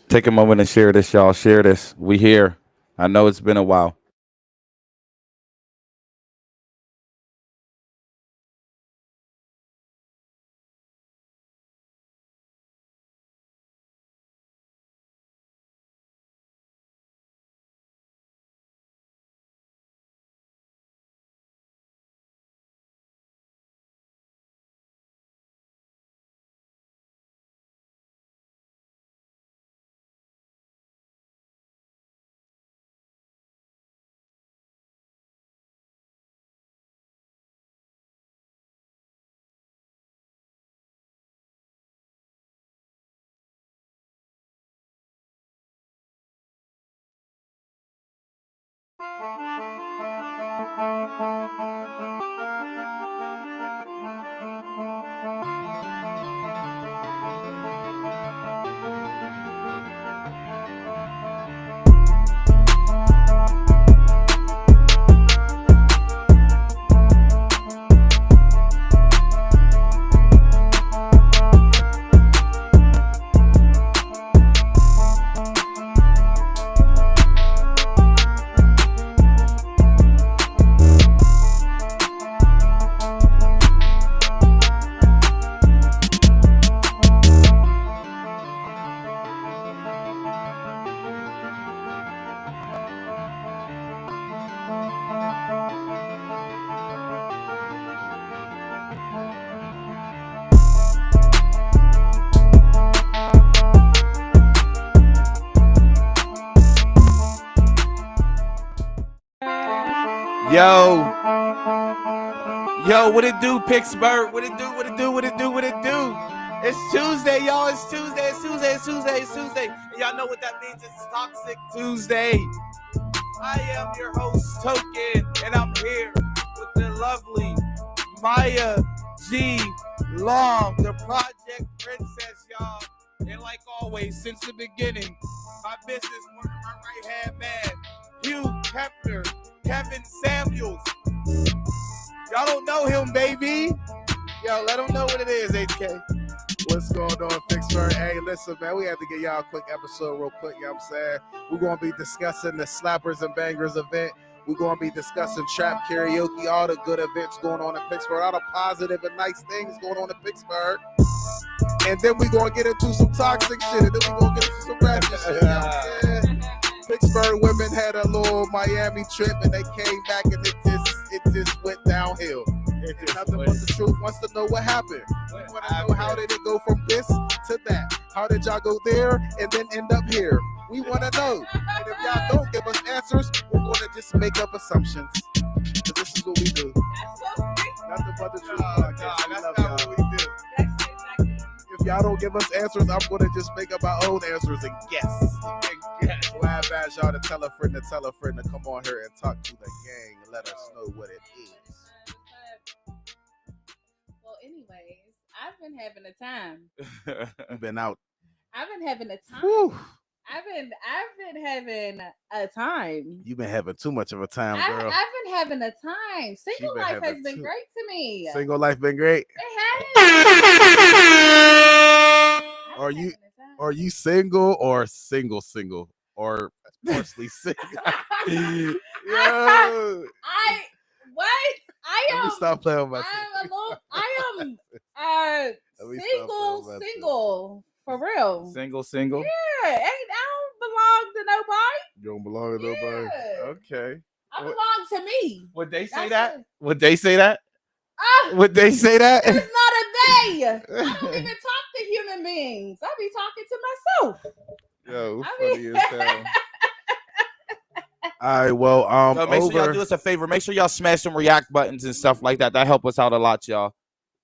Take a moment and share this, y'all. Share this. We here. I know it's been a while. Yo, yo, what it do, Pittsburgh? What it do? What it do? What it do? What it do? It's Tuesday, y'all. It's Tuesday. It's Tuesday. It's Tuesday. It's Tuesday. And y'all know what that means. It's Toxic Tuesday. I am your host, Token, and I'm here with the lovely Maya G. Long, the Project Princess, y'all. And like always, since the beginning, my business partner, my right-hand man, Hugh Hefner, Kevin Samuels. Y'all don't know him, baby. Yo, let them know what it is, HK. What's going on, Pittsburgh? Hey, listen, man, we have to get y'all a quick episode real quick, you know what I'm saying? We're going to be discussing the Slappers and Bangers event. We're going to be discussing trap karaoke, all the good events going on in Pittsburgh, all the positive and nice things going on in Pittsburgh. And then we're going to get into some toxic shit, and then we're going to get into some ratchet shit, you know what I'm saying? Pittsburgh women had a little Miami trip, and they came back, and it just went downhill. It's nothing but the truth. Wants to know what happened. We want to know, how did it go from this to that? How did y'all go there and then end up here? We want to know. And if y'all don't give us answers, we're going to just make up assumptions. Because this is what we do. Nothing but the truth. That's not what we do. If y'all don't give us answers, I'm going to just make up my own answers and guess. So I advise y'all to tell a friend to come on here and talk to the gang and let us know what it is. Well, anyways, I've been having a time. You've been out. I've been having a time. Whew. I've been having a time. You've been having too much of a time, girl. I've been having a time. Single life has been great to me. Single life been great. It has. Are you single or single or partially single? Yo. Let me stop playing with myself. I am single for real. Single. Yeah, I don't belong to nobody. You don't belong to nobody. Okay. I belong to me. Would they say That's that? it. Would they say that? Would they say that? It's not a they. I don't even talk to human beings. I be talking to myself. Yo, funny as hell. All right, well, make sure y'all do us a favor. Make sure y'all smash some react buttons and stuff like that. That helps us out a lot, y'all.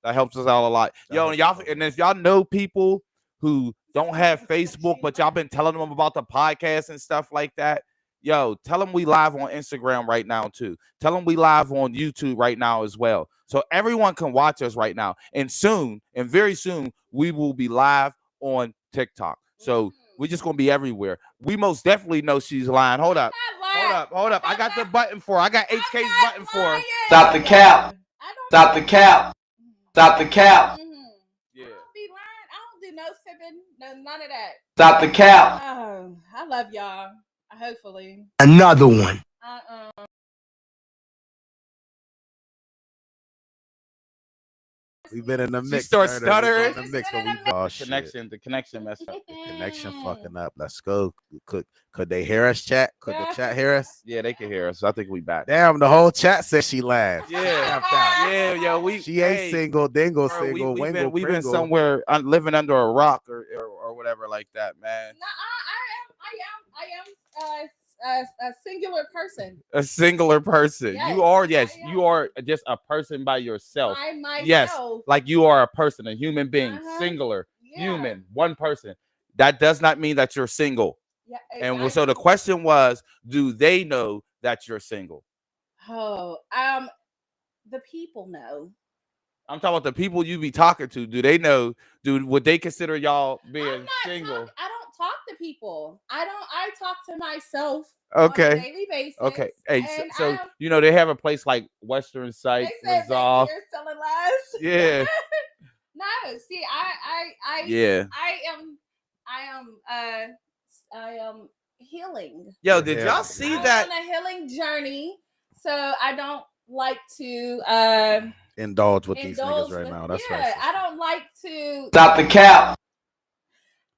That helps us out a lot. Yo, and if y'all know people who don't have Facebook, but y'all been telling them about the podcast and stuff like that, yo, tell them we live on Instagram right now too. Tell them we live on YouTube right now as well. So everyone can watch us right now. And very soon, we will be live on TikTok. So we're just going to be everywhere. We most definitely know she's lying. Hold up. I got the button for her. I got HK's button for her. Stop the cap. Stop the cap. Stop the cap. Yeah. I don't be lying. I don't do do no sipping, no none of that. Stop the cap. Oh, I love y'all. Hopefully. Another one. We've been in the She mix. starts Turner. We've been stuttering. in the mix when we oh, The shit. the connection messed up. The connection fucking up. Let's go. Could they hear us, chat? Could the chat hear us? Yeah, they can hear us. I think we back. Damn, the whole chat said she laughed. Yeah, yeah, yo, She ain't single, dingle, bro, single, we've wingle, been pringle. somewhere living under a rock or whatever like that, man. No, I am a singular person. A singular person. Yes, you are, I you are just a person by yourself. By myself. Yes, like you are a person, a human being, singular, human, one person. That does not mean that you're single. Yeah, exactly. exactly. So the question was, do they know that you're single? Oh, the people know. I'm talking about the people you be talking to. Do they know? Would they consider y'all being single? I don't talk to people. I talk to myself. Okay. On a daily basis. Okay. Hey, and so you know they have a place like Western Sight Resolve. You're selling lies. Yeah. No, see, I am healing. Yo, did y'all see that? I'm on a healing journey, so I don't like to indulge with these niggas right now. That's right. I don't like to stop the cap.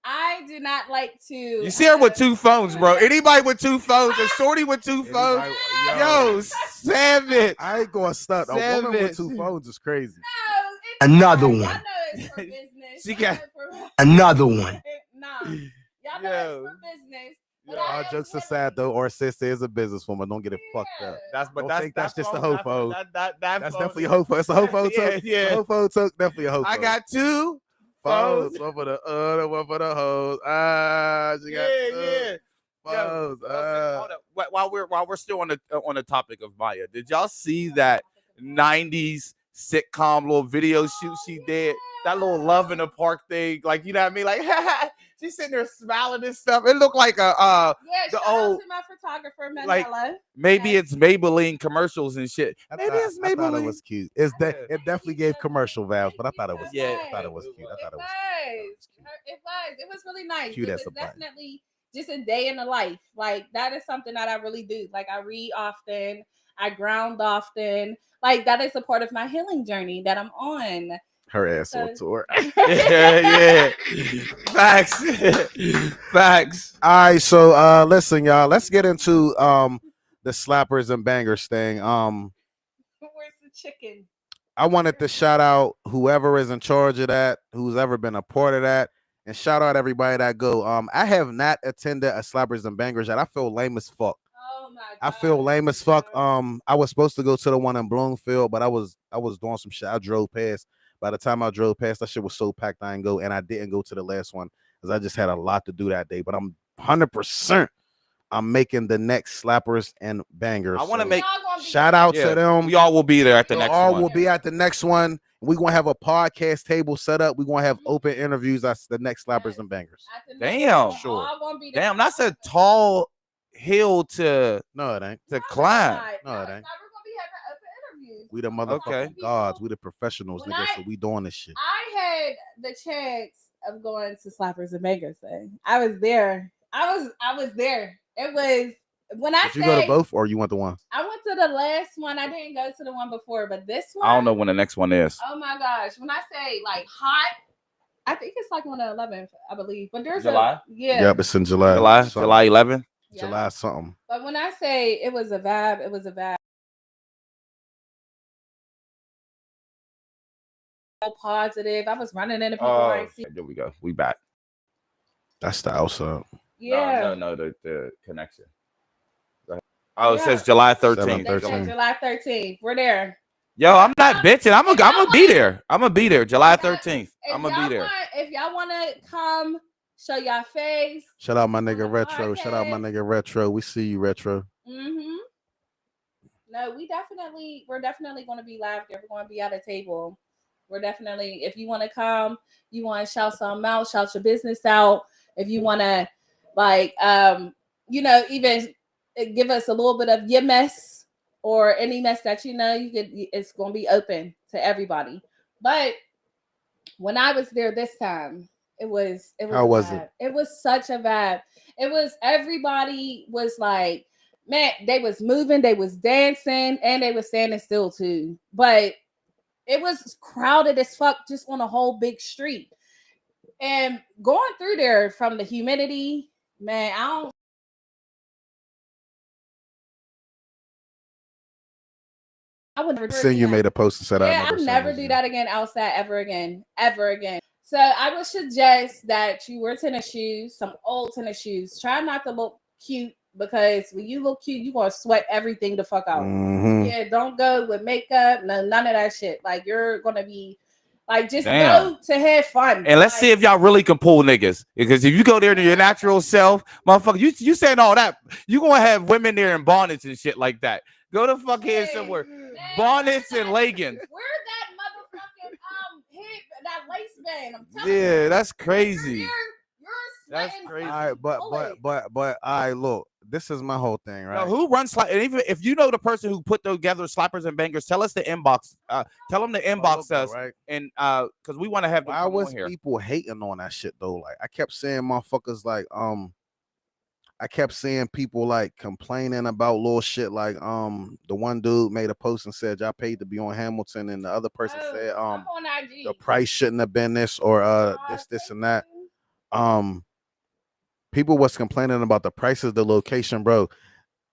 I do not like to. You see her with two phones, bro. Anybody with two phones, a shorty with two phones. Yo, savage. I ain't gonna stunt. A woman with two phones is crazy. No, another one. Y'all know it's for business. She got another one. Nah, y'all know it's for business. All jokes aside, though, our sister is a businesswoman. Don't get it fucked up. That's just a hoe phone. That's definitely a hoe phone. It's a hoe phone took. Yeah. A hoe phone took. Definitely a hoe phone. I got two phones. One for the other, one for the hoes. She got two phones. While we're still on the topic of Maya, did y'all see that 90s sitcom little video shoot she did? That little love in the park thing, like, you know what I mean? Like, she's sitting there smiling and stuff. It looked like the old to my photographer, Mandela. Like maybe it's Maybelline commercials and shit. Maybe it's Maybelline. I thought it was cute. It definitely gave commercial vibes, but I thought it was cute. I thought it was cute. It was really nice. Cute it as was a definitely just a day in the life. Like, that is something that I really do. Like, I read often, I ground often. Like, that is a part of my healing journey that I'm on. Her ass on tour. yeah. Facts. Facts. All right, so listen, y'all. Let's get into the slappers and bangers thing. Where's the chicken? I wanted to shout out whoever is in charge of that, who's ever been a part of that, and shout out everybody that go. I have not attended a slappers and bangers yet. I feel lame as fuck. Oh my God. I feel lame as fuck. I was supposed to go to the one in Bloomfield, but I was doing some shit. I drove past. By the time I drove past, that shit was so packed I didn't go, and I didn't go to the last one because I just had a lot to do that day. But I'm 100%. I'm making the next slappers and bangers. I want to make shout out to them. We all will be there at the next one. All will be at the next one. We're gonna have a podcast table set up. We're gonna have open interviews. That's the next slappers and bangers. Damn, sure. Damn, that's a tall hill to it ain't to climb. No, it ain't. We the motherfucking gods. We the professionals, nigga. So we doing this shit. I had the chance of going to Slappers and Bangers thing. I was there. I was there. It was when I Did you go to both or you went to one? I went to the last one. I didn't go to the one before, but this one, I don't know when the next one is. Oh my gosh. When I say like hot, I think it's like on the 11th, I believe. But there's July? Yeah, it's in July. July 11th? Yeah. July something. But when I say it was a vibe, it was a vibe. Positive. I was running into people. There we go. We back. That's the outside. Yeah. No, the connection. Oh, it says July 13th. July 13th. We're there. Yo, I'm not bitching. I'm gonna be there. I'm gonna be there. July 13th. I'm gonna be there. If y'all wanna come, show y'all face. Shout out my nigga Retro. Shout out my nigga Retro. We see you, Retro. Mm-hmm. No, we're definitely gonna be live there. We're gonna be at a table. We're definitely, if you want to come, you want to shout something out, shout your business out. If you want to, like, even give us a little bit of your mess or any mess that it's going to be open to everybody. But when I was there this time, It was How was it? It was such a vibe. It was, everybody was like, man, they was moving, they was dancing, and they was standing still too. But it was crowded as fuck just on a whole big street. And going through there from the humidity, man, I would never Saying you made a post and said I would never do that again outside ever again. So I would suggest that you wear tennis shoes, some old tennis shoes. Try not to look cute, because when you look cute, you're gonna sweat everything the fuck out. Mm-hmm. Yeah, don't go with makeup, none of that shit. Like, you're gonna be like, just Damn. go to have fun. And let's see if y'all really can pull niggas. Because if you go there to your natural self, motherfucker, you saying all that, you gonna have women there in bonnets and shit like that. Go to fuck here somewhere. Bonnets and leggings. Where that motherfucking hip, that waistband? I'm telling you. Yeah, that's crazy. You're That's sweating. crazy. All right, but all right, look, this is my whole thing, right? Now, who runs and even if you know the person who put together slappers and bangers, tell us the inbox. Tell them to inbox us, right? And because we want to have them Why come was on here. people hating on that shit though? Like, I kept saying motherfuckers like I kept seeing people like complaining about little shit like the one dude made a post and said y'all paid to be on Hamilton, and the other person said I'm on IG. the price shouldn't have been this or this and that. People was complaining about the prices, the location, bro.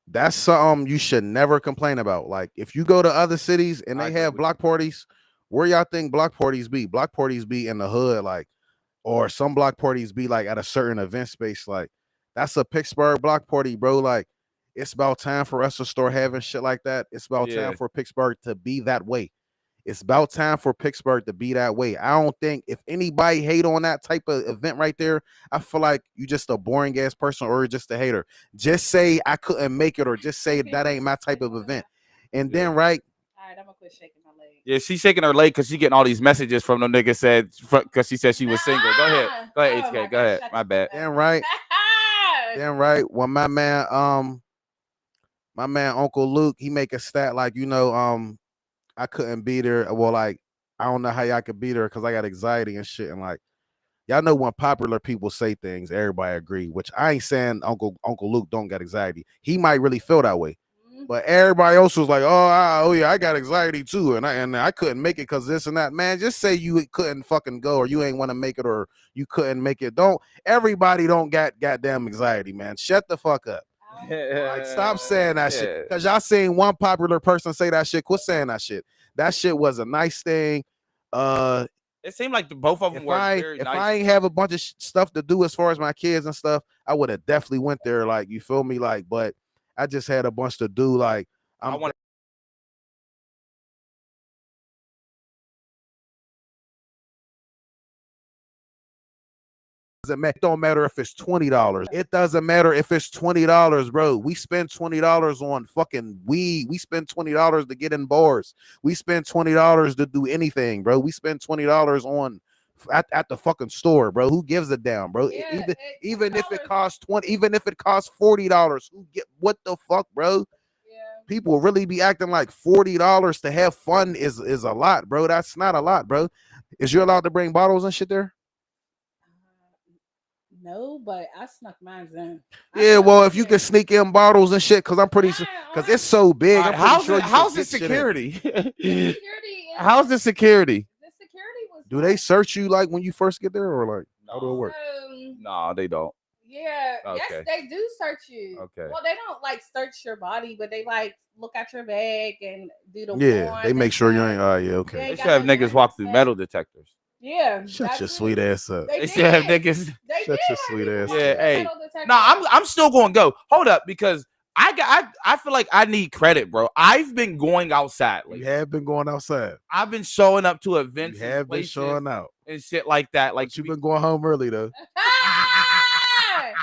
That's something you should never complain about. Like, if you go to other cities and they have block parties, where y'all think block parties be? Block parties be in the hood, like, or some block parties be like at a certain event space. Like, that's a Pittsburgh block party, bro. Like, it's about time for us to start having shit like that. It's about time for Pittsburgh to be that way. It's about time for Pittsburgh to be that way. I don't think if anybody hate on that type of event right there, I feel like you just a boring ass person or just a hater. Just say I couldn't make it, or just say that ain't my type of event. And then, right? All right, I'm gonna quit shaking my leg. Yeah, she's shaking her leg because she getting all these messages from the nigga said because she said she was single. Go ahead, HK. Go ahead. My bad. Then right. When my man Uncle Luke, he make a stat like, I couldn't beat her. Well, like, I don't know how y'all could beat her because I got anxiety and shit. And like, y'all know when popular people say things, everybody agree. Which I ain't saying Uncle Luke don't got anxiety. He might really feel that way, but everybody else was like, oh yeah, I got anxiety too, and I couldn't make it because this and that. Man, just say you couldn't fucking go, or you ain't want to make it, or you couldn't make it. Everybody don't got goddamn anxiety, man. Shut the fuck up. Like, stop saying that shit, because y'all seen one popular person say that shit. Quit saying that shit. That shit was a nice thing. It seemed like both of them were very nice. If I ain't have a bunch of stuff to do as far as my kids and stuff, I would have definitely went there. Like, you feel me? Like, but I just had a bunch to do. Like, I want. It don't matter if it's $20. It doesn't matter if it's $20, bro. We spend $20 on fucking weed. We spend $20 to get in bars. We spend $20 to do anything, bro. We spend $20 on at the fucking store, bro. Who gives a damn, bro? Yeah, even if it costs even if it costs $40, what the fuck, bro? Yeah. People really be acting like $40 to have fun is a lot, bro. That's not a lot, bro. Is you allowed to bring bottles and shit there? No, but I snuck mine in. Yeah, well, if you can sneak in bottles and shit, because I'm pretty sure, because it's so big. I'm pretty sure how's the security? How's the security? The security was. Do they search you like when you first get there, or like how do it work? No, they don't. Yeah, yes, they do search you. Okay. Well, they don't like search your body, but they like look at your bag and do the. Yeah, they make sure you ain't. Oh yeah, okay. They should have niggas walk through metal detectors. Yeah, shut your sweet ass up. They should have niggas. Shut your sweet ass. Yeah, hey. No, I'm still going to go. Hold up, because I feel like I need credit, bro. I've been going outside. You have been going outside. I've been showing up to events. You have been showing out and shit like that. Like, you've been going home early though.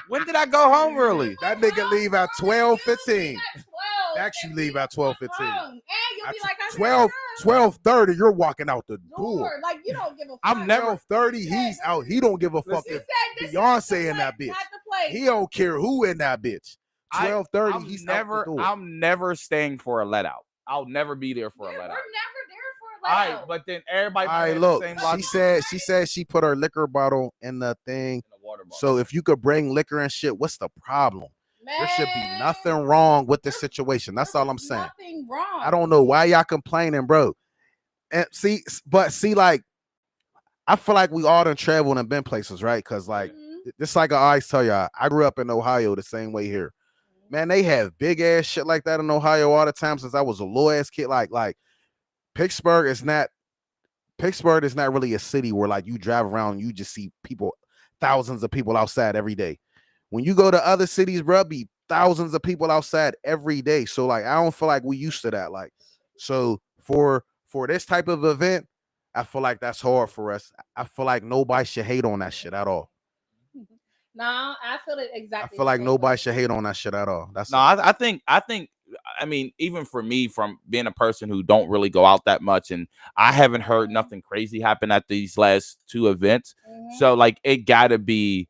When did I go home early? That nigga leave at 12:15. Actually leave at 12:15. And you'll be like, 12:30, you're walking out the door. Like, you don't give a fuck. I'm never 30. He's out. He don't give a fuck if Beyonce in that bitch. He don't care who in that bitch. 12:30. He's never. I'm never staying for a let out. I'll never be there for a let out. We're never there for a right, but then everybody. All right, look. She said she put her liquor bottle in the thing. So if you could bring liquor and shit, what's the problem? There should be nothing wrong with this situation. That's all I'm saying. Nothing wrong. I don't know why y'all complaining, bro. And see, like, I feel like we all done traveled and been places, right? Because like, just like I always tell y'all, I grew up in Ohio the same way here. Man, they have big ass shit like that in Ohio all the time since I was a little ass kid. Like Pittsburgh is not really a city where like you drive around and you just see people, thousands of people outside every day. When you go to other cities, bro, be thousands of people outside every day. So like, I don't feel like we used to that. Like, so for this type of event, I feel like that's hard for us. I feel like nobody should hate on that shit at all. No, I feel it exactly. I feel like nobody should hate on that shit at all. That's I think. I mean, even for me, from being a person who don't really go out that much, and I haven't heard nothing crazy happen at these last two events. So like, it gotta be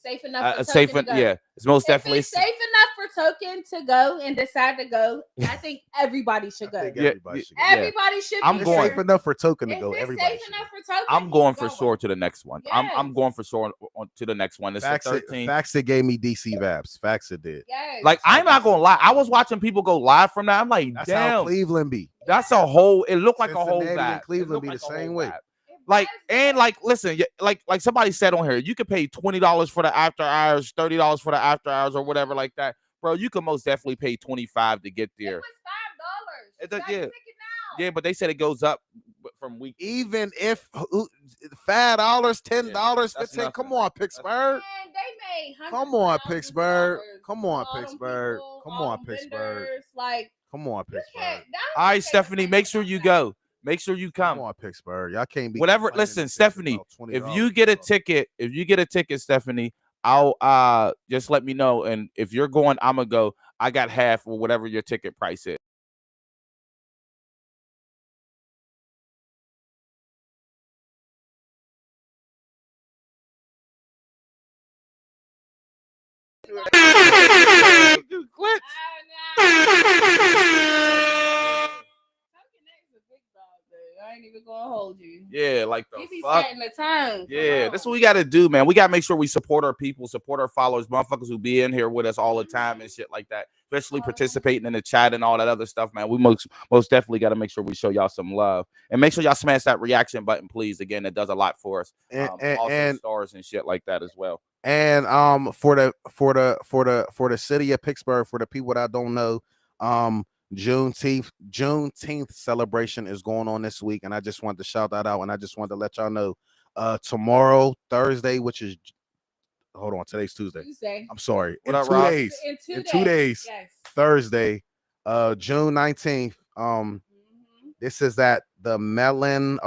safe enough. Yeah, it's most definitely safe enough for Token to go and decide to go. I think everybody should go. Everybody should. I'm going safe enough for Token to go. If Everybody safe enough for Token, I'm going for sure to the next one. Yes. I'm going for sure to the next one. It's the 13th. Faxa gave me DC vibes. Faxa did. Yes. Like, I'm not gonna lie. I was watching people go live from that. I'm like, that's damn, how Cleveland be. That's a whole. It looked like a whole Cincinnati vibe. and Cleveland be the same way. Like, and like, listen, like somebody said on here, you could pay $20 for the after hours, $30 for the after hours, or whatever like that, bro. You could most definitely pay $25 to get there. It was $5. Yeah, but they said it goes up from week. Even if $5, $10, $15. Come on, Pittsburgh. Man, they made come on, Pittsburgh. Come on, Pittsburgh. Come on, Pittsburgh. Like, come on, Pittsburgh. All right, Stephanie, make sure you go. Make sure you come. Come on, Pittsburgh. Y'all can't be whatever. Listen, Stephanie, if you get a ticket, Stephanie, I'll just let me know. And if you're going, I'm gonna go. I got half or whatever your ticket price is. I ain't even gonna hold you. Yeah, like the he be fuck. setting the time. Yeah, that's what we gotta do, man. We gotta make sure we support our people, support our followers, motherfuckers who be in here with us all the time and shit like that. Especially participating in the chat and all that other stuff, man. We most definitely gotta make sure we show y'all some love and make sure y'all smash that reaction button, please. Again, it does a lot for us. And stars and shit like that as well. And for the city of Pittsburgh, for the people that don't know, Juneteenth celebration is going on this week, and I just wanted to shout that out, and I just wanted to let y'all know tomorrow, Thursday, which is today's Tuesday. I'm sorry. In 2 days. In 2 days. Yes. Thursday, June 19th. This is at the Mellon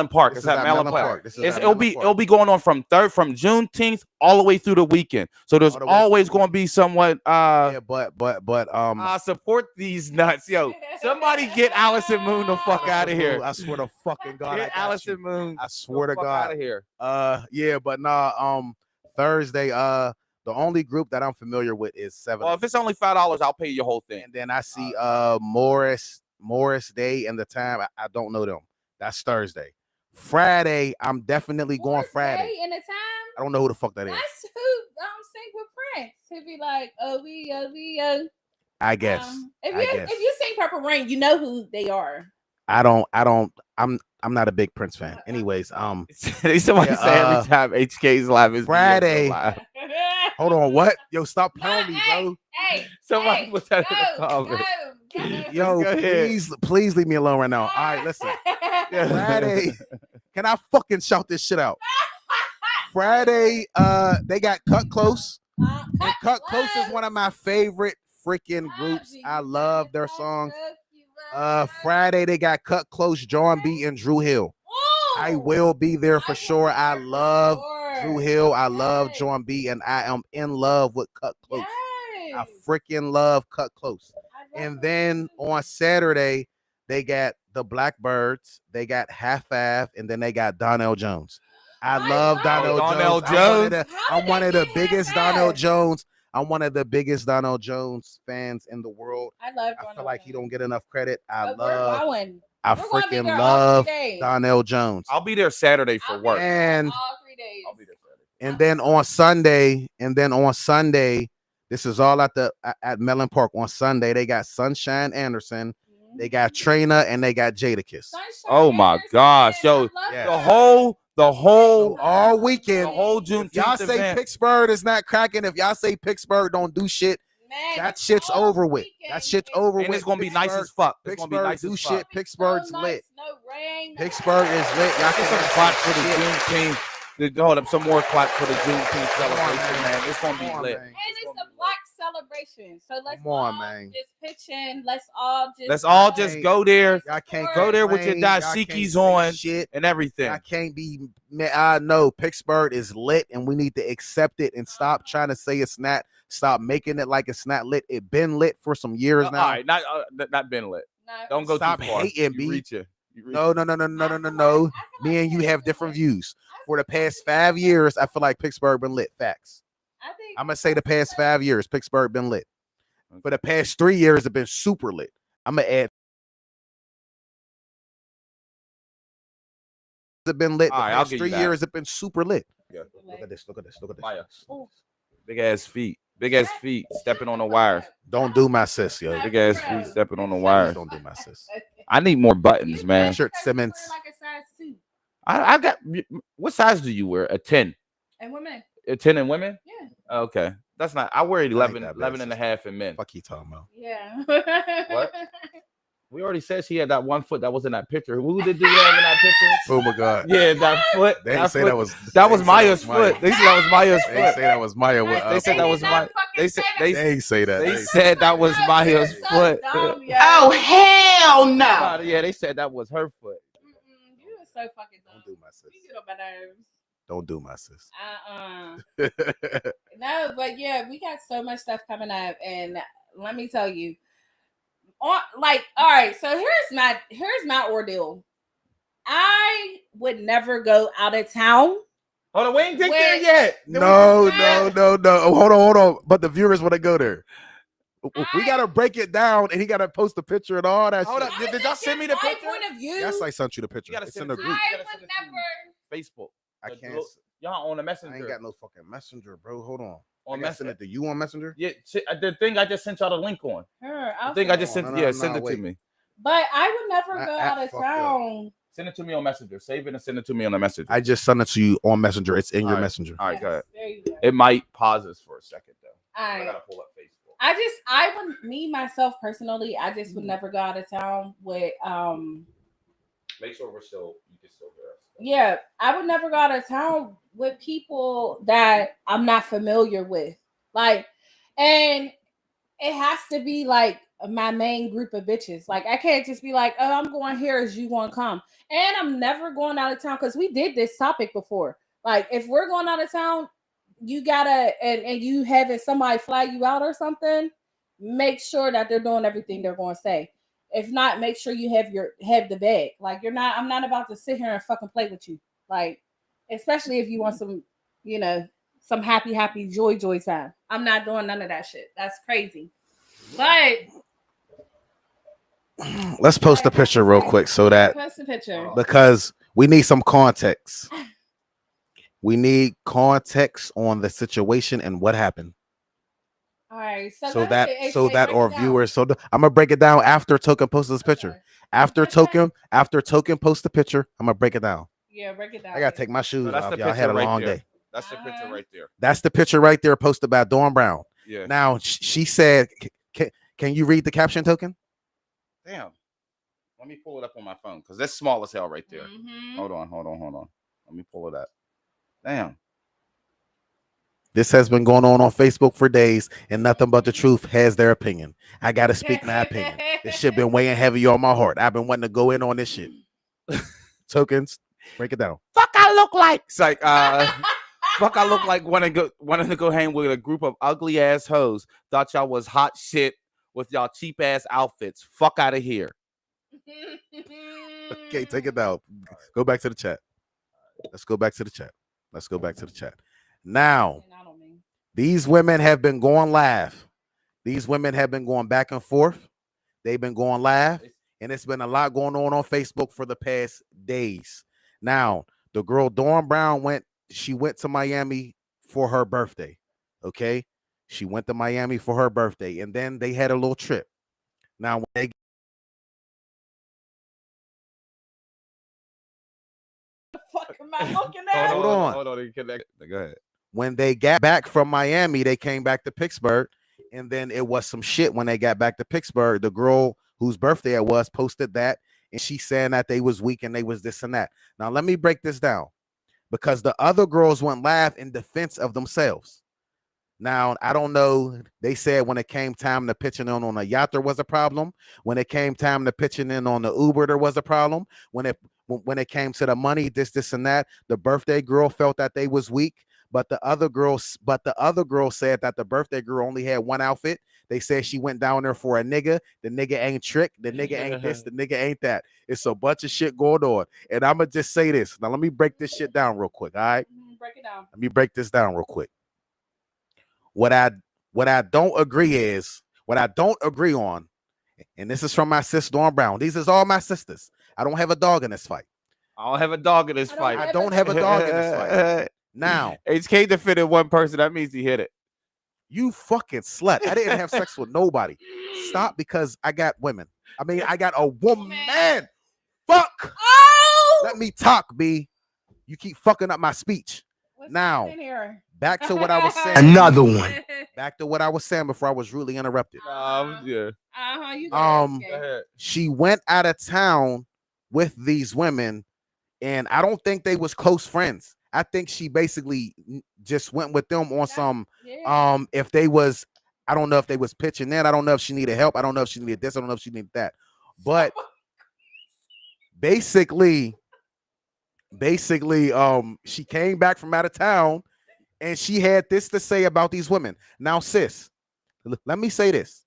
Park. It's at Mellon Park. It'll be going on from Juneteenth all the way through the weekend. So there's always going to be somewhat support these nuts, yo. Somebody get Allison Moon the fuck out of here. I swear to fucking God, get Allison Moon. I swear to God, out of here. Thursday. The only group that I'm familiar with is 7. Well, if it's only $5, I'll pay you your whole thing. And then I see Morris Day and the time. I don't know them. That's Thursday. Friday, I'm definitely going Friday. Day and the time? I don't know who the fuck that is. That's who sing with Prince. He'd be like, oh. I guess. If you sing Purple Rain, you know who they are. I'm not a big Prince fan. Anyways, somebody say every time HK's live is Friday. Hold on, what? Yo, stop playing me, bro. Somebody put that in the comments. Yo, please leave me alone right now. All right, listen. Friday, can I fucking shout this shit out? Friday, they got Cut Close. And Cut Close is one of my favorite freaking groups. I love their songs. Friday, they got Cut Close, John B. and Drew Hill. I will be there for sure. I love Drew Hill. I love John B. and I am in love with Cut Close. I freaking love Cut Close. And then on Saturday, they got the Blackbirds, they got Half Ave, and then they got Donnell Jones. I love Donnell Jones. I'm one of the biggest Donnell Jones. I'm one of the biggest Donnell Jones fans in the world. I love. I feel like he don't get enough credit. I I We're gonna be freaking there all love 3 days. Donnell Jones. I'll be there Saturday for I'll be work. there And all 3 days. I'll be there Saturday. and then on Sunday, this is all at Mellon Park. On Sunday, they got Sunshine Anderson, they got Trina, and they got Jadakiss. Sunshine Oh my Anderson, gosh, yo, Yeah. the whole So all the weekend, whole if y'all Juneteenth say event. Pittsburgh is not cracking, if y'all say Pittsburgh don't do shit, Man, that it's shit's all over with. weekend. That shit's over And with. it's gonna be nice as fuck. It's gonna be Pittsburgh nice do as shit. fuck. Pittsburgh's so lit. nice, no rain. no Pittsburgh is lit. Y'all Get can some clap for the Juneteenth. Hold up, some more clap for the Juneteenth celebration, man. It's gonna be lit. Man. And it's a black celebration. So let's Come on, all man. just pitch in. Let's all Just go there Y'all can't Go there with your complain. Y'all dashikis can't say on. shit. and everything. I can't be. I know Pittsburgh is lit, and we need to accept it and stop trying to say it's not. Stop making it like it's not lit. It been lit for some years now. All right, not been lit. No. Don't go Stop too far. hating, You B. reach it. You reach No. I feel Me and you like have it's different lit. views. I For the feel like past it's 5 lit. years, I feel like Pittsburgh been lit. Facts. I think I'm gonna say the past 5 years, Pittsburgh been lit. Okay. For the past 3 years, it been super lit. I'm gonna add. It's been lit. The All right, I'll past give you 3 that. years, it been super lit. Yeah. Look at this. Look at this. Look at this. Maya. Ooh. Big ass feet. Big ass feet stepping on the wires. Don't do my sis, yo. Big ass feet stepping on the Please wires. don't do my sis. I need more buttons, man. Richard Simmons. Like a size 2. I got. What size do you wear? A 10. And women. A 10 in women? Yeah. Okay. That's not. I wear 11, that bad, 11 and a sister. half in men. Fuck you talking about? Yeah. What? We already said she had that 1 foot that was in that picture. Who did you have in that picture? Oh my god. Yeah, that foot. They that didn't say foot. that was. That was they ain't say Maya's foot. They said that was Maya's They ain't say foot. that was Maya. They said that was my. They said They ain't say that. they said that was Maya's foot. Oh, hell no. Yeah, they said that was her foot. You are so fucking dumb. Don't do my sis. You get on my nerves. Don't do my sis. No, but yeah, we got so much stuff coming up, and let me tell you, all right. So here's my ordeal. I would never go out of town. Hold on, we ain't get there Wait. yet. No. Oh, hold on. But the viewers want to go there. We gotta break it down, and he gotta post a picture and all that. Hold shit. up. Did y'all send me the picture? Point of view. Yes, I sent you the picture. You gotta It's send in the it to group. me. I You gotta would send it to me. never. Facebook. I Look, can't. look, y'all on the messenger. I ain't got no fucking messenger, bro. Hold on. On I gotta send messenger. it to you on Messenger. Yeah, the thing I just sent y'all the link on. Sure, The thing I just sent. No, Send it wait. to me. But I would never My go app out of fucked up. town. Send it to me on Messenger. Save it and send it to me on the Messenger. I just sent it to you on Messenger. It's in your Alright. Messenger. All right, go ahead. There you go. It might pause us for a second though. All I right. gotta pull up Facebook. I would, me myself personally, I just would never go out of town with Make sure you can still hear us. yeah, I would never go out of town with people that I'm not familiar with. Like, and it has to be like my main group of bitches. Like, I can't just be like, oh, I'm going here, is you going to come? And I'm never going out of town, because we did this topic before. Like, if we're going out of town, you gotta, and you having somebody fly you out or something, make sure that they're doing everything they're going to say. If not, make sure you have the bag. Like, I'm not about to sit here and fucking play with you. Like, especially if you want some, some happy, joy time. I'm not doing none of that shit. That's crazy. But Let's post the picture real quick so that post the picture. because we need some context. We need context on the situation and what happened. All right. So that our viewers. I'm gonna break it down after Token posts this picture. After Token posts the picture, I'm gonna break it down. Yeah, break it down. I gotta take my shoes that's off. the Y'all picture had a right long there. day. That's the picture right there. That's the picture right there posted by Dawn Brown. Yeah. Now she said, "Can you read the caption, Token?" Damn. Let me pull it up on my phone because that's small as hell right there. Mm-hmm. Hold on. Let me pull it up. Damn. This has been going on Facebook for days, and nothing but the truth has their opinion. I gotta speak my opinion. This shit been weighing heavy on my heart. I've been wanting to go in on this shit. Tokens, break it down. Fuck I look like. It's like fuck I look like wanting to go hang with a group of ugly ass hoes. Thought y'all was hot shit with y'all cheap ass outfits. Fuck out of here. Okay, take it down. Go back to the chat. Let's go back to the chat. Now, these women have been going live. These women have been going back and forth. They've been going live, and it's been a lot going on Facebook for the past days. Now, the girl Dawn Brown went to Miami for her birthday. Okay, she went to Miami for her birthday, and then they had a little trip. Now, when they Fuck am I looking at? Hold on. Hold on. Go ahead. when they got back from Miami, they came back to Pittsburgh, and then it was some shit when they got back to Pittsburgh. The girl whose birthday it was posted that, and she saying that they was weak and they was this and that. Now, let me break this down, because the other girls went live in defense of themselves. Now, I don't know. They said when it came time to pitching in on a yacht, there was a problem. When it came time to pitching in on the Uber, there was a problem. When it came to the money, this and that, the birthday girl felt that they was weak. But the other girl said that the birthday girl only had one outfit. They said she went down there for a nigga. The nigga ain't trick. The nigga ain't this. The nigga ain't that. It's a bunch of shit going on. And I'm going to just say this. Now, let me break this shit down real quick. All right. Break it down. Let me break this down real quick. What I don't agree on, and this is from my sis Dawn Brown. These is all my sisters. I don't have a dog in this fight. I don't have a dog in this fight. I don't have a dog in this fight. Now, HK defended one person. That means he hit it. you fucking slut. I didn't have sex with nobody. Stop, because I got women. I mean, I got a woman. Fuck. Oh! Let me talk, B. You keep fucking up my speech. What's Now, happening here? back to what I was saying. Another one. Back to what I was saying before I was rudely interrupted. Yeah. You Go ahead. She went out of town with these women, and I don't think they was close friends. I think she basically just went with them on some if they was, I don't know if they was pitching in. I don't know if she needed help. I don't know if she needed this. I don't know if she needed that. But basically, she came back from out of town, and she had this to say about these women. Now, sis, let me say this.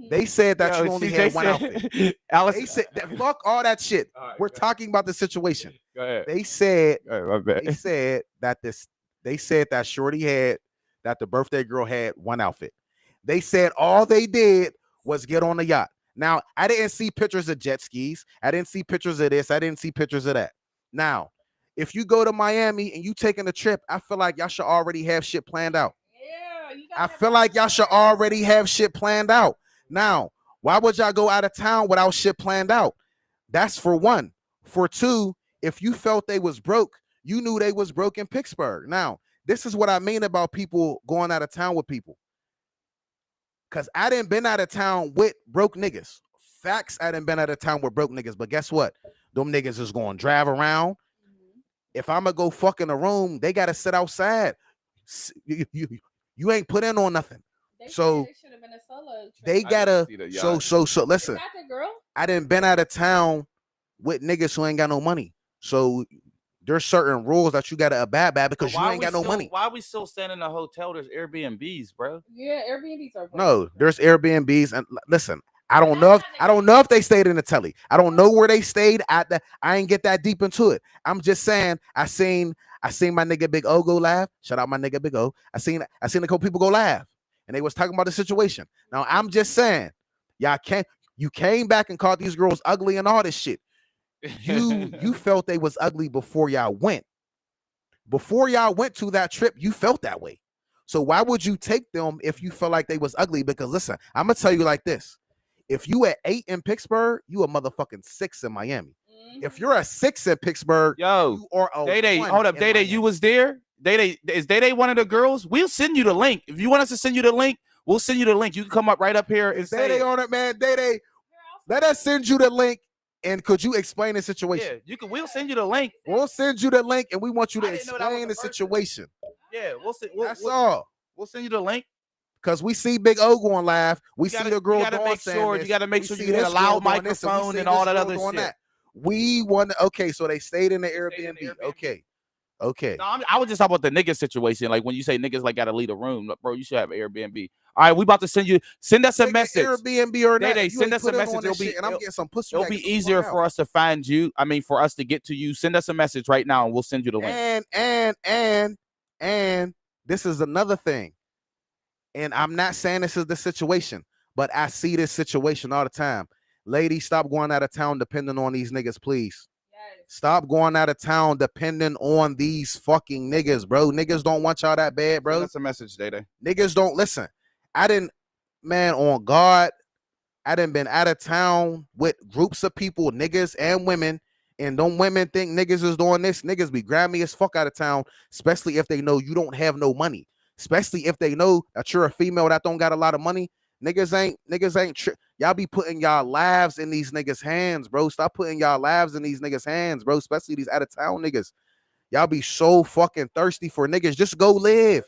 They said that you only had one outfit. Alice, They said that, fuck all that shit. All right, We're go ahead. talking about the situation. Go ahead. They said My bad. they said that Shorty had, that the birthday girl had one outfit. They said all they did was get on the yacht. Now, I didn't see pictures of jet skis. I didn't see pictures of this. I didn't see pictures of that. Now, if you go to Miami and you taking a trip, I feel like y'all should already have shit planned out. I feel like y'all should already have shit planned out. Now, why would y'all go out of town without shit planned out? That's for one. For two, if you felt they was broke, you knew they was broke in Pittsburgh. Now, this is what I mean about people going out of town with people. Because I didn't been out of town with broke niggas. Facts, I didn't been out of town with broke niggas. But guess what? Them niggas is going to drive around. If I'm going to go fuck in a room, they got to sit outside. You ain't put in on nothing. So should have been a solo trip. they gotta so listen. Is that the girl? I didn't been out of town with niggas who ain't got no money. So there's certain rules that you gotta abide by because you ain't got no money. Why are we still staying in a hotel? There's Airbnbs, bro. Yeah, Airbnbs are. No, there's Airbnbs, and listen, I don't know if they stayed in the telly. I don't know where they stayed at. I ain't get that deep into it. I'm just saying I seen my nigga Big O go live. Shout out my nigga Big O. I seen a couple people go live, and they was talking about the situation. Now I'm just saying, you came back and called these girls ugly and all this shit. You felt they was ugly before y'all went. Before y'all went to that trip, you felt that way. So why would you take them if you felt like they was ugly? Because listen, I'm gonna tell you like this. If you at 8 in Pittsburgh, you a motherfucking 6 in Miami. If you're a 6 in Pittsburgh, yo, you are a Day, 1 hold up, in Day, Miami. you was there? Day, is Day one of the girls? We'll send you the link. If you want us to send you the link, we'll send you the link. You can come up right up here and say Day on it, man. Day. Let us send you the link. And could you explain the situation? Yeah, you can. We'll send you the link. We'll send you the link, and we want you to I didn't know that explain the was the person. situation. Yeah, That's all. We'll send you the link. Because we see Big O going live. We You see gotta- the girl you gotta doing make saying sure this. you gotta make We sure see you get a this loud girl doing this, and we microphone see and this all that girl other doing shit. that. We want to, okay, so they stayed in the Airbnb. Airbnb. Okay. No, I was just talking about the nigga situation. Like when you say niggas like gotta leave the room, look, bro, you should have an Airbnb. All right, we about to send us a Nigga, message. Airbnb or not, Day, if you send ain't us a put in message. on this shit and I'm getting some pussy. It'll be easier for us to find you. I mean, for us to get to you. Send us a message right now, and we'll send you the link. And this is another thing. And I'm not saying this is the situation, but I see this situation all the time. Ladies, stop going out of town depending on these niggas, please. Yes. Stop going out of town depending on these fucking niggas, bro. Niggas don't want y'all that bad, bro. That's a message, Day. Niggas don't listen. Man, on God, I done been out of town with groups of people, niggas and women, and them women think niggas is doing this. Niggas be grimy as fuck out of town, especially if they know you don't have no money. Especially if they know that you're a female that don't got a lot of money. Niggas ain't y'all be putting y'all lives in these niggas' hands, bro. Stop putting y'all lives in these niggas' hands, bro. Especially these out of town niggas. Y'all be so fucking thirsty for niggas. Just go live.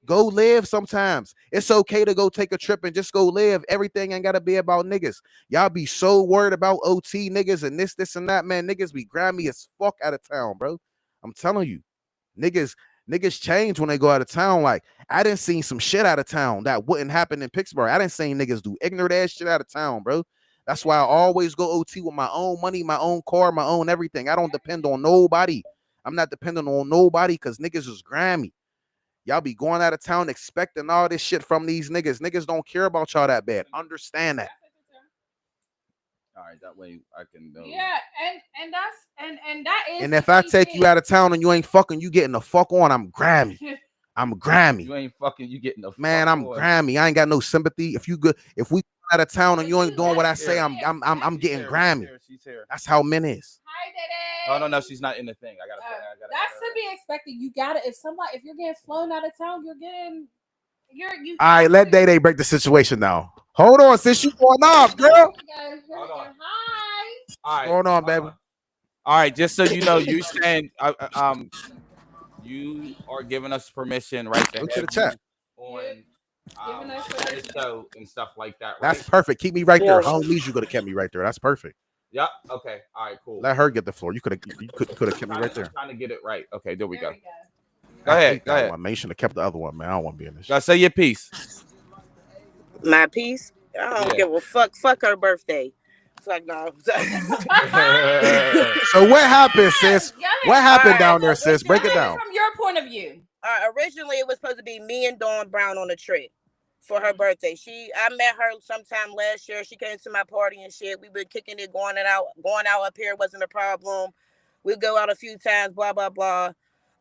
Go live sometimes. It's okay to go take a trip and just go live. Everything ain't gotta be about niggas. Y'all be so worried about OT niggas and this and that, man. Niggas be grimy as fuck out of town, bro. I'm telling you. Niggas change when they go out of town. Like, I done seen some shit out of town that wouldn't happen in Pittsburgh. I done seen niggas do ignorant ass shit out of town, bro. That's why I always go OT with my own money, my own car, my own everything. I don't depend on nobody. I'm not dependent on nobody because niggas is grimy. Y'all be going out of town expecting all this shit from these niggas. Niggas don't care about y'all that bad. Understand that. All right, that way I can know. Yeah, and that is. And if I take you out of town and you ain't fucking, you getting the fuck on. I'm grimy. I'm grimy. You ain't fucking. You getting the man. Fuck I'm on. grimy. I ain't got no sympathy. If we out of town and you ain't doing what I say, I'm getting here, grimy. She's here. That's how men is. Hi, Dede. Oh no, she's not in the thing. I gotta. That's to be expected. You gotta. If you're getting flown out of town, you. All right, let Day break the situation now. Hold on, sis, you going off, girl. Hold on. Hi. All right, going on, baby. All right, just so you know, you saying you are giving us permission, right? To Look to have the chat. On Giving us the show and stuff like that. Right? That's perfect. Keep me right there. How long you gonna keep me right there? That's perfect. Yep. Okay. All right. Cool. Let her get the floor. You could have kept me right there. I'm trying to get it right. Okay. There we go. Go ahead. Go ahead. One, man. You should have kept the other one, man. I don't want to be in this. Gotta say your piece. My piece? I don't give a fuck. Fuck her birthday. Fuck no. So what happened, sis? What happened down there, sis? Break it down. From your point of view. Originally, it was supposed to be me and Dawn Brown on a trip for her birthday. I met her sometime last year. She came to my party and shit. We been kicking it, going out up here wasn't a problem. We'd go out a few times, blah blah blah.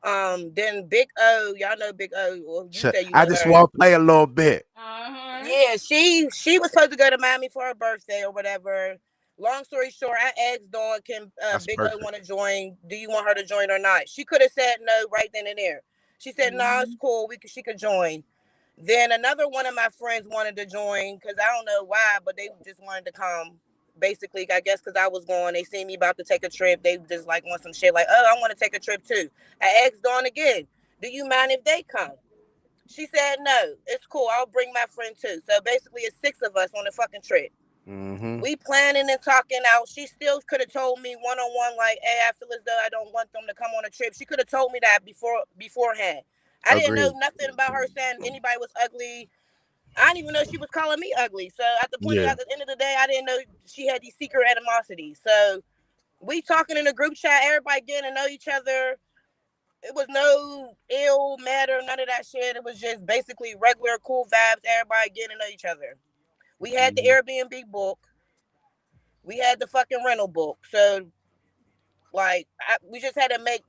Then Big O, y'all know Big O. Well, you say you know I just her. want to play a little bit. Yeah, she was supposed to go to Miami for her birthday or whatever. Long story short, I asked Dawn, can Big O want to join? Do you want her to join or not? She could have said no right then and there. She said, no, it's cool. She could join. Then another one of my friends wanted to join because I don't know why, but they just wanted to come. Basically, I guess because I was going. They see me about to take a trip. They just like want some shit like, oh, I want to take a trip too. I asked Dawn again, do you mind if they come? She said, no, it's cool. I'll bring my friend too. So basically, it's 6 of us on a fucking trip. Mm-hmm. We planning and talking out. She still could have told me one-on-one, like, hey, I feel as though I don't want them to come on a trip. She could have told me that beforehand. I didn't know nothing about her saying anybody was ugly. I didn't even know she was calling me ugly. So at the end of the day, I didn't know she had these secret animosities. So we talking in a group chat, everybody getting to know each other. It was no ill matter, none of that shit. It was just basically regular cool vibes, everybody getting to know each other. We had the Airbnb book. We had the fucking rental book. So, like, we just had to make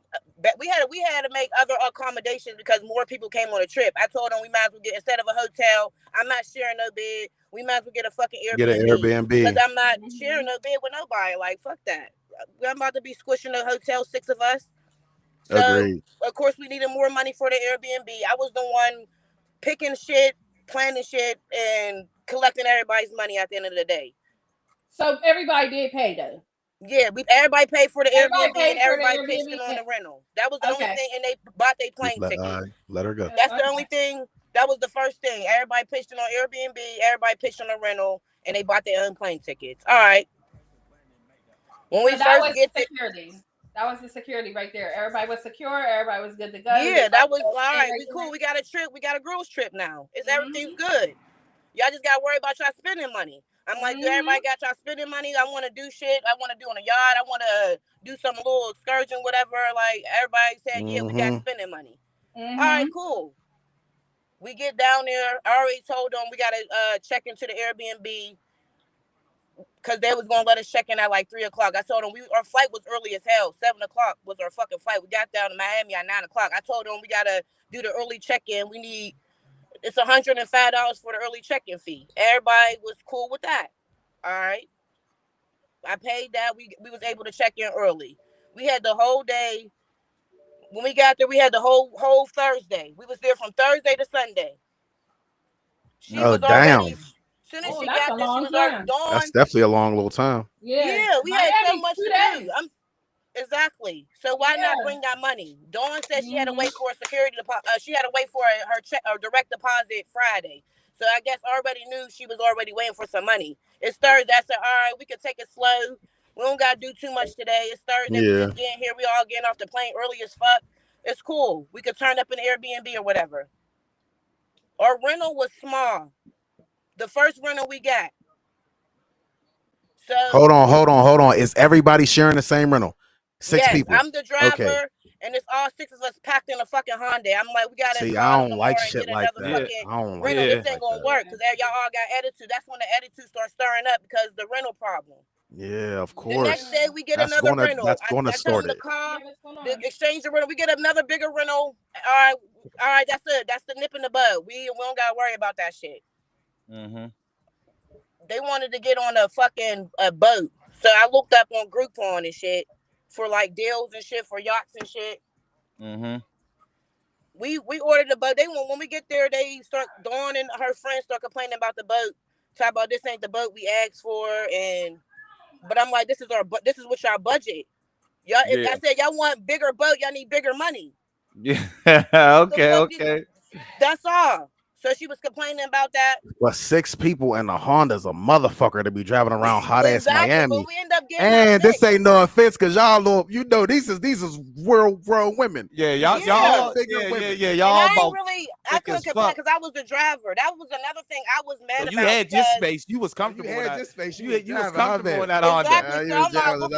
other accommodations because more people came on a trip. I told them we might as well get, instead of a hotel, I'm not sharing no bed. We might as well get a fucking Airbnb. Get an Airbnb. Because I'm not sharing no bed with nobody. Like, fuck that. I'm about to be squishing a hotel, 6 of us. So, agreed. Of course, we needed more money for the Airbnb. I was the one picking shit, planning shit, and collecting everybody's money at the end of the day. So everybody did pay though. Yeah, everybody paid for the Airbnb and everybody pitched in on the rental. That was the only thing, and they bought their plane ticket. Let her go. That's the only thing. That was the first thing. Everybody pitched in on Airbnb, everybody pitched on the rental, and they bought their own plane tickets. All right. When we first get security. That was the security right there. Everybody was secure. Everybody was good to go. Yeah, that was all right. We cool. We got a trip. We got a girls trip now. Everything's good. Y'all just got to worry about y'all spending money. I'm like, everybody got y'all spending money. I want to do shit. I want to do on a yacht. I want to do some little excursion, whatever. Like, everybody said, yeah, we got spending money. All right, cool. We get down there. I already told them we got to check into the Airbnb. because they was gonna let us check in at like 3 o'clock. I told them our flight was early as hell. 7 o'clock was our fucking flight. We got down to Miami at 9 o'clock. I told them we gotta do the early check-in. It's $105 for the early check-in fee. Everybody was cool with that. All right. I paid that. We was able to check in early. We had the whole day. When we got there, we had the whole Thursday. We was there from Thursday to Sunday. She was already. As soon as she got there, she was already gone. That's definitely a long little time. Yeah, we had so much to do. Exactly. So why not bring that money? Dawn said she had to wait for a security deposit. She had to wait for her check or direct deposit Friday. So I guess already knew she was already waiting for some money. It's Thursday. I said, all right, we can take it slow. We don't gotta do too much today. It's Thursday. We just getting here. We all getting off the plane early as fuck. It's cool. We could turn up in Airbnb or whatever. Our rental was small. The first rental we got. So hold on. Is everybody sharing the same rental? Six people. I'm the driver, and it's all 6 of us packed in a fucking Honda. I'm like, we gotta see. I don't like shit like that. I don't like rental. This ain't gonna work because y'all all got attitude. That's when the attitude starts stirring up because the rental problem. Yeah, of course. The next day we get another rental. That's going to start it. The exchange the rental. We get another bigger rental. All right. That's it. That's the nip in the bud. We don't gotta worry about that shit. Mm-hmm. They wanted to get on a fucking boat, so I looked up on Groupon and shit for like deals and shit for yachts and shit. Mm-hmm. We ordered the boat. When we get there, Dawn and her friends start complaining about the boat. Talk about this ain't the boat we asked for, but I'm like, this is what y'all budget. Y'all, I said y'all want bigger boat, y'all need bigger money. Yeah. Okay. That's all. So she was complaining about that. Well, 6 people in a Honda's a motherfucker to be driving around hot ass Miami. But we end up getting and this ain't no offense, cause y'all know, these is world women. Yeah, y'all. Y'all. I couldn't complain because I was the driver. That was another thing I was mad about. You had your space. You was comfortable. You had your space. You was comfortable in that Honda. Exactly. So I'm like looking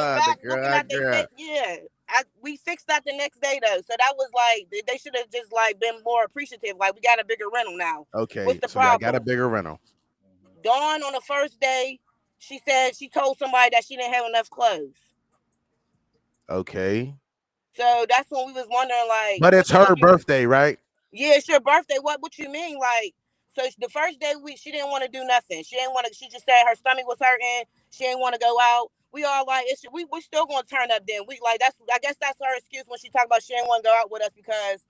at their face. We fixed that the next day though, so that was like they should have just like been more appreciative. Like we got a bigger rental now. Okay, what's the so problem? I got a bigger rental. Dawn on the first day, she said she told somebody that she didn't have enough clothes. Okay. So that's when we was wondering like. But it's her birthday, right? Yeah, it's your birthday. What you mean? Like, so the first day she didn't want to do nothing. She just said her stomach was hurting. She didn't want to go out. We all like we still gonna turn up then. We like I guess that's her excuse when she talked about she didn't want to go out with us because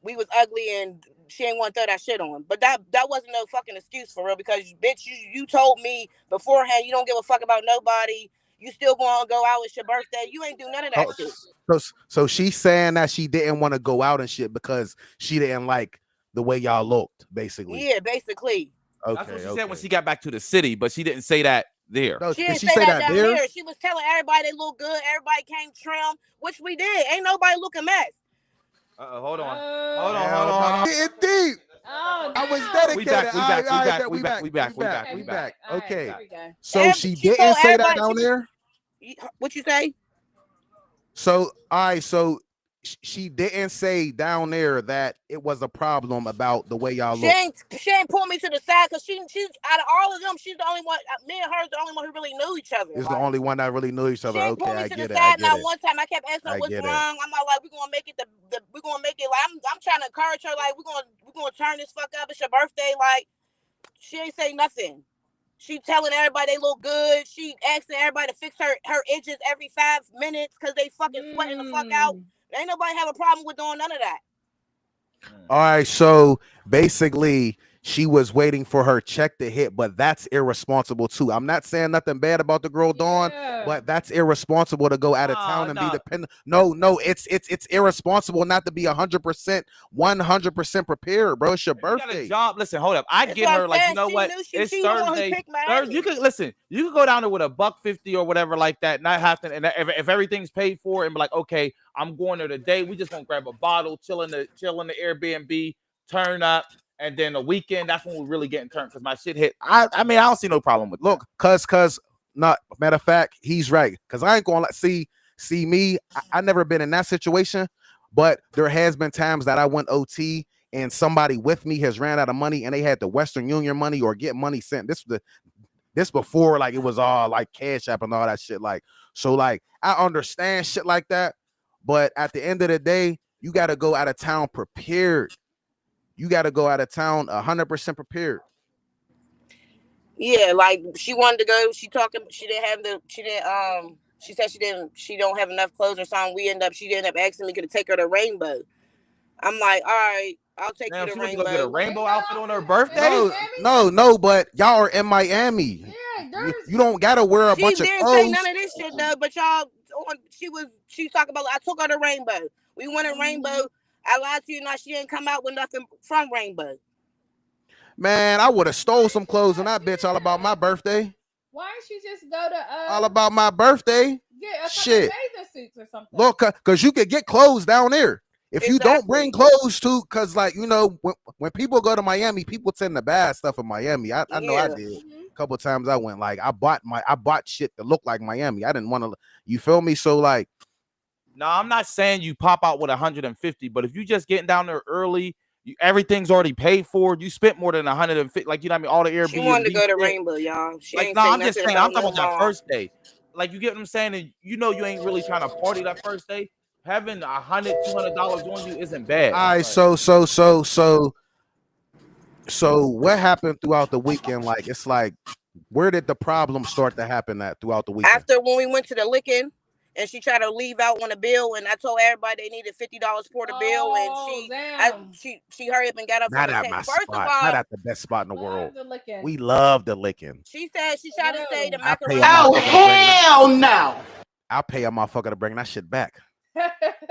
we was ugly and she didn't want to throw that shit on. But that wasn't no fucking excuse for real because bitch, you told me beforehand you don't give a fuck about nobody. You still gonna go out? It's your birthday. You ain't do none of that shit. So she's saying that she didn't want to go out and shit because she didn't like the way y'all looked, basically. Yeah, basically. Okay, that's what she said when she got back to the city, but she didn't say that there. No, she didn't say that down there. She was telling everybody they look good. Everybody came trim, which we did. Ain't nobody looking mess. Hold on. Getting deep. Oh, I was dedicated. We back. Okay. Right, so she didn't say that down there? What you say? So, all right, so she didn't say down there that it was a problem about the way y'all look. She ain't pulled me to the side because she's out of all of them, she's the only one. Me and her is the only one who really knew each other. Is the only one that really knew each other. She ain't pulled me to the side not one time. I kept asking her what's wrong. I'm like, we're gonna make it. We're gonna make it. Like I'm trying to encourage her. Like we're gonna turn this fuck up. It's your birthday. Like she ain't say nothing. She telling everybody they look good. She asking everybody to fix her edges every 5 minutes because they fucking sweating the fuck out. Ain't nobody have a problem with doing none of that. All right, so basically she was waiting for her check to hit, but that's irresponsible too. I'm not saying nothing bad about the girl Dawn, but that's irresponsible to go out of town and be dependent. No, it's irresponsible not to be 100% prepared, bro. It's your birthday. You got a job. Listen, hold up. I get her like, you know what? It's Thursday. You could listen. You could go down there with $150 or whatever like that. Not have to. And if everything's paid for, and be like, okay, I'm going there today. We just gonna grab a bottle, chill in the Airbnb, turn up. And then the weekend, that's when we're really getting turned because my shit hit. I mean, I don't see no problem with it. Look, cause not matter of fact, he's right. Cause I ain't gonna see me. I never been in that situation, but there has been times that I went OT and somebody with me has ran out of money and they had the Western Union money or get money sent. This This before like it was all like Cash App and all that shit. Like, so like I understand shit like that, but at the end of the day, you got to go out of town prepared. You got to go out of town 100% prepared. Yeah, like she wanted to go. She said she don't have enough clothes or something. She ended up asking me could take her to Rainbow. I'm like, all right, I'll take you to she Rainbow. went to go get a rainbow outfit on her birthday? No, but y'all are in Miami. Yeah, you don't gotta wear a bunch of clothes. She didn't say none of this shit though, but y'all, she talking about, I took her to Rainbow. We went to Rainbow. I lied to you, now she didn't come out with nothing from Rainbow. Man, I would have stole some clothes on that bitch all about my birthday. Why don't she just go to all about my birthday? Get a shit. bathing suits or something. Look, cause you could get clothes down there. If you don't bring clothes to, cause like, you know, when people go to Miami, people tend to buy stuff in Miami. I know I did. A couple of times I went, like I bought shit that looked like Miami. I didn't want to, you feel me? So like, no, I'm not saying you pop out with 150, but if you just getting down there early, everything's already paid for. You spent more than 150, like, you know what I mean? All the Airbnb. She wanted to go to Rainbow, y'all. She like, ain't no, I'm just saying, I'm talking about that mom. first day. Like, you get what I'm saying? And you know you ain't really trying to party that first day. Having $100, $200 on you isn't bad. All right, so what happened throughout the weekend? Like, it's like, where did the problem start to happen at throughout the weekend? After when we went to the licking, and she tried to leave out on a bill, and I told everybody they needed $50 for the bill, and she hurried up and got up. Not at my spot. Not at the best spot in the world. We love the licking. She said she tried to say the macaroni. Oh hell no! I'll pay a motherfucker to bring that shit back.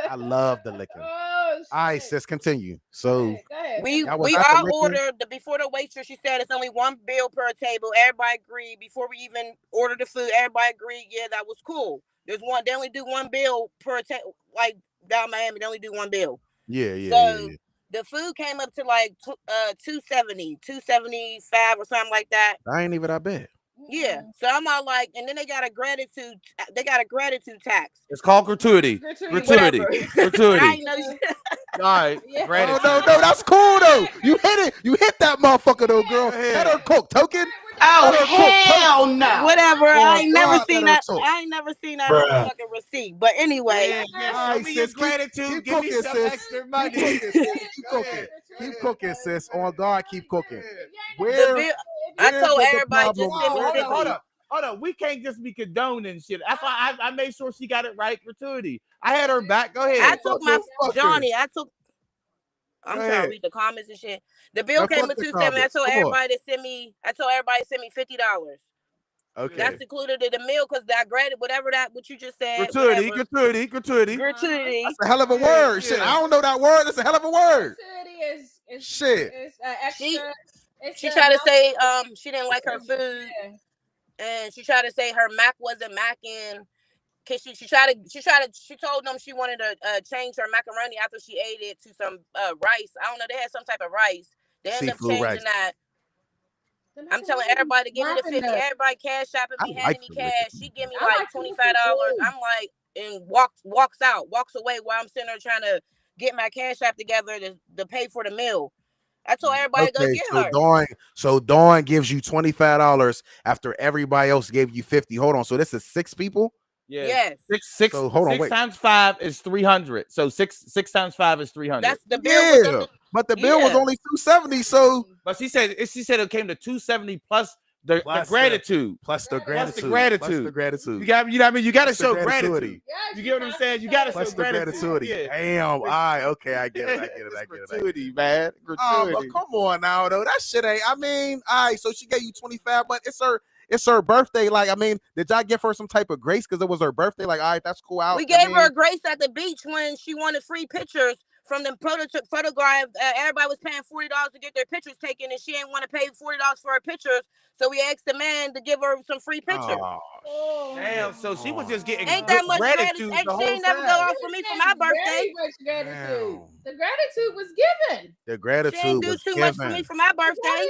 I love the licking. All right, sis, continue. So we all ordered before the waitress. She said it's only one bill per table. Everybody agreed before we even ordered the food. Everybody agreed, yeah, that was cool. There's one. They only do one bill per table. Like down Miami, they only do one bill. Yeah. So the food came up to like $270, $275 or something like that. I ain't even that bad. Yeah, so I'm all like, and then they got a gratitude tax. It's called gratuity. Gratuity. I know. All right. Yeah. No, that's cool though. You hit that motherfucker though, girl. Let her cook, token. Oh hell no. Whatever. I ain't never seen that. I ain't never seen that fucking receipt. But anyway, show me your gratitude. Give me some extra money. Keep cooking, sis. On God, keep cooking. I told everybody just send me hold up. We can't just be condoning shit. That's why I made sure she got it right. Gratuity. I had her back. Go ahead. I took Johnny. I'm trying to read the comments and shit. The bill came to $270. I told everybody to send me $50. Okay. That's included in the meal because I granted what you just said. Gratuity. That's a hell of a word. Shit, I don't know that word. That's a hell of a word. Gratuity is shit. It's extra. She tried to say she didn't like her food, and she tried to say her mac wasn't macking. Cause she told them she wanted to change her macaroni after she ate it to some rice. I don't know. They had some type of rice. They ended up changing that. I'm telling everybody to give me the 50. Everybody cash shopping me, handing me cash. She give me like $25. I'm like, and walks away while I'm sitting there trying to get my cash app together to pay for the meal. I told everybody to go get her. So Dawn gives you $25 after everybody else gave you 50. Hold on. So this is 6 people? Yeah. Yes. Six. So hold on. 6 times 5 is 300. So six times 5 is 300. That's the bill. Yeah. But the bill was only $270. So, but she said it came to $270 plus the gratitude. Plus the gratitude. You got what I mean? You got to show gratitude. You get what I'm saying? You got to show gratitude. Yeah. Damn. All right. Okay. I get it. Gratuity, man. Gratuity. Oh, but come on now, though. That shit ain't. I mean, all right. So she gave you 25, but it's her birthday. Like, I mean, did y'all give her some type of grace because it was her birthday? Like, all right, that's cool. We gave her a grace at the beach when she wanted free pictures from the photograph. Everybody was paying $40 to get their pictures taken, and she didn't want to pay $40 for her pictures. So we asked the man to give her some free pictures. Oh, damn! So she was just getting ain't that much gratitude. She ain't never go out for me for my birthday. Much gratitude. The gratitude was given. The gratitude she didn't do too much for me for my birthday.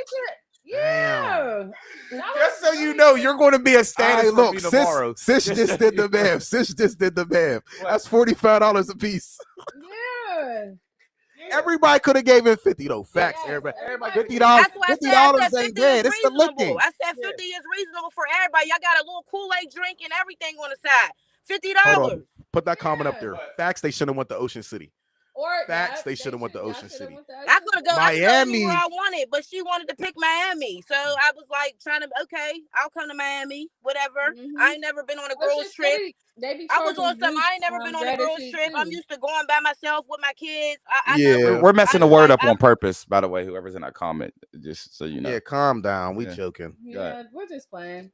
Yeah. Just so you know, you're going to be a status for me tomorrow. Sis just did the math. That's $45 a piece. Yeah. Everybody could have gave him 50 though. Facts, Yes, everybody. everybody. $50. That's why I $50 said ain't 50 bad. is It's the reasonable. licking. I said 50 is reasonable for everybody. Y'all got a little Kool-Aid drink and everything on the side. Hold $50. on. Put that comment up Yeah. there. Facts, they should have went to Ocean City. Or Facts, yep, they should have went to y'all Ocean shoulda City. went to I could go Miami. anywhere I wanted, but she wanted to pick Miami. So I was like trying to, okay, I'll come to Miami, whatever. I ain't never been on a girls trip. They be I was on some. youth, I ain't never been on a girls trip. too. I'm used to going by myself with my kids. I Yeah. know. We're messing the I- word like, up on purpose, by the way. Whoever's in that comment, just so you know. Yeah, calm down. We Yeah. joking. Yeah, we're just playing.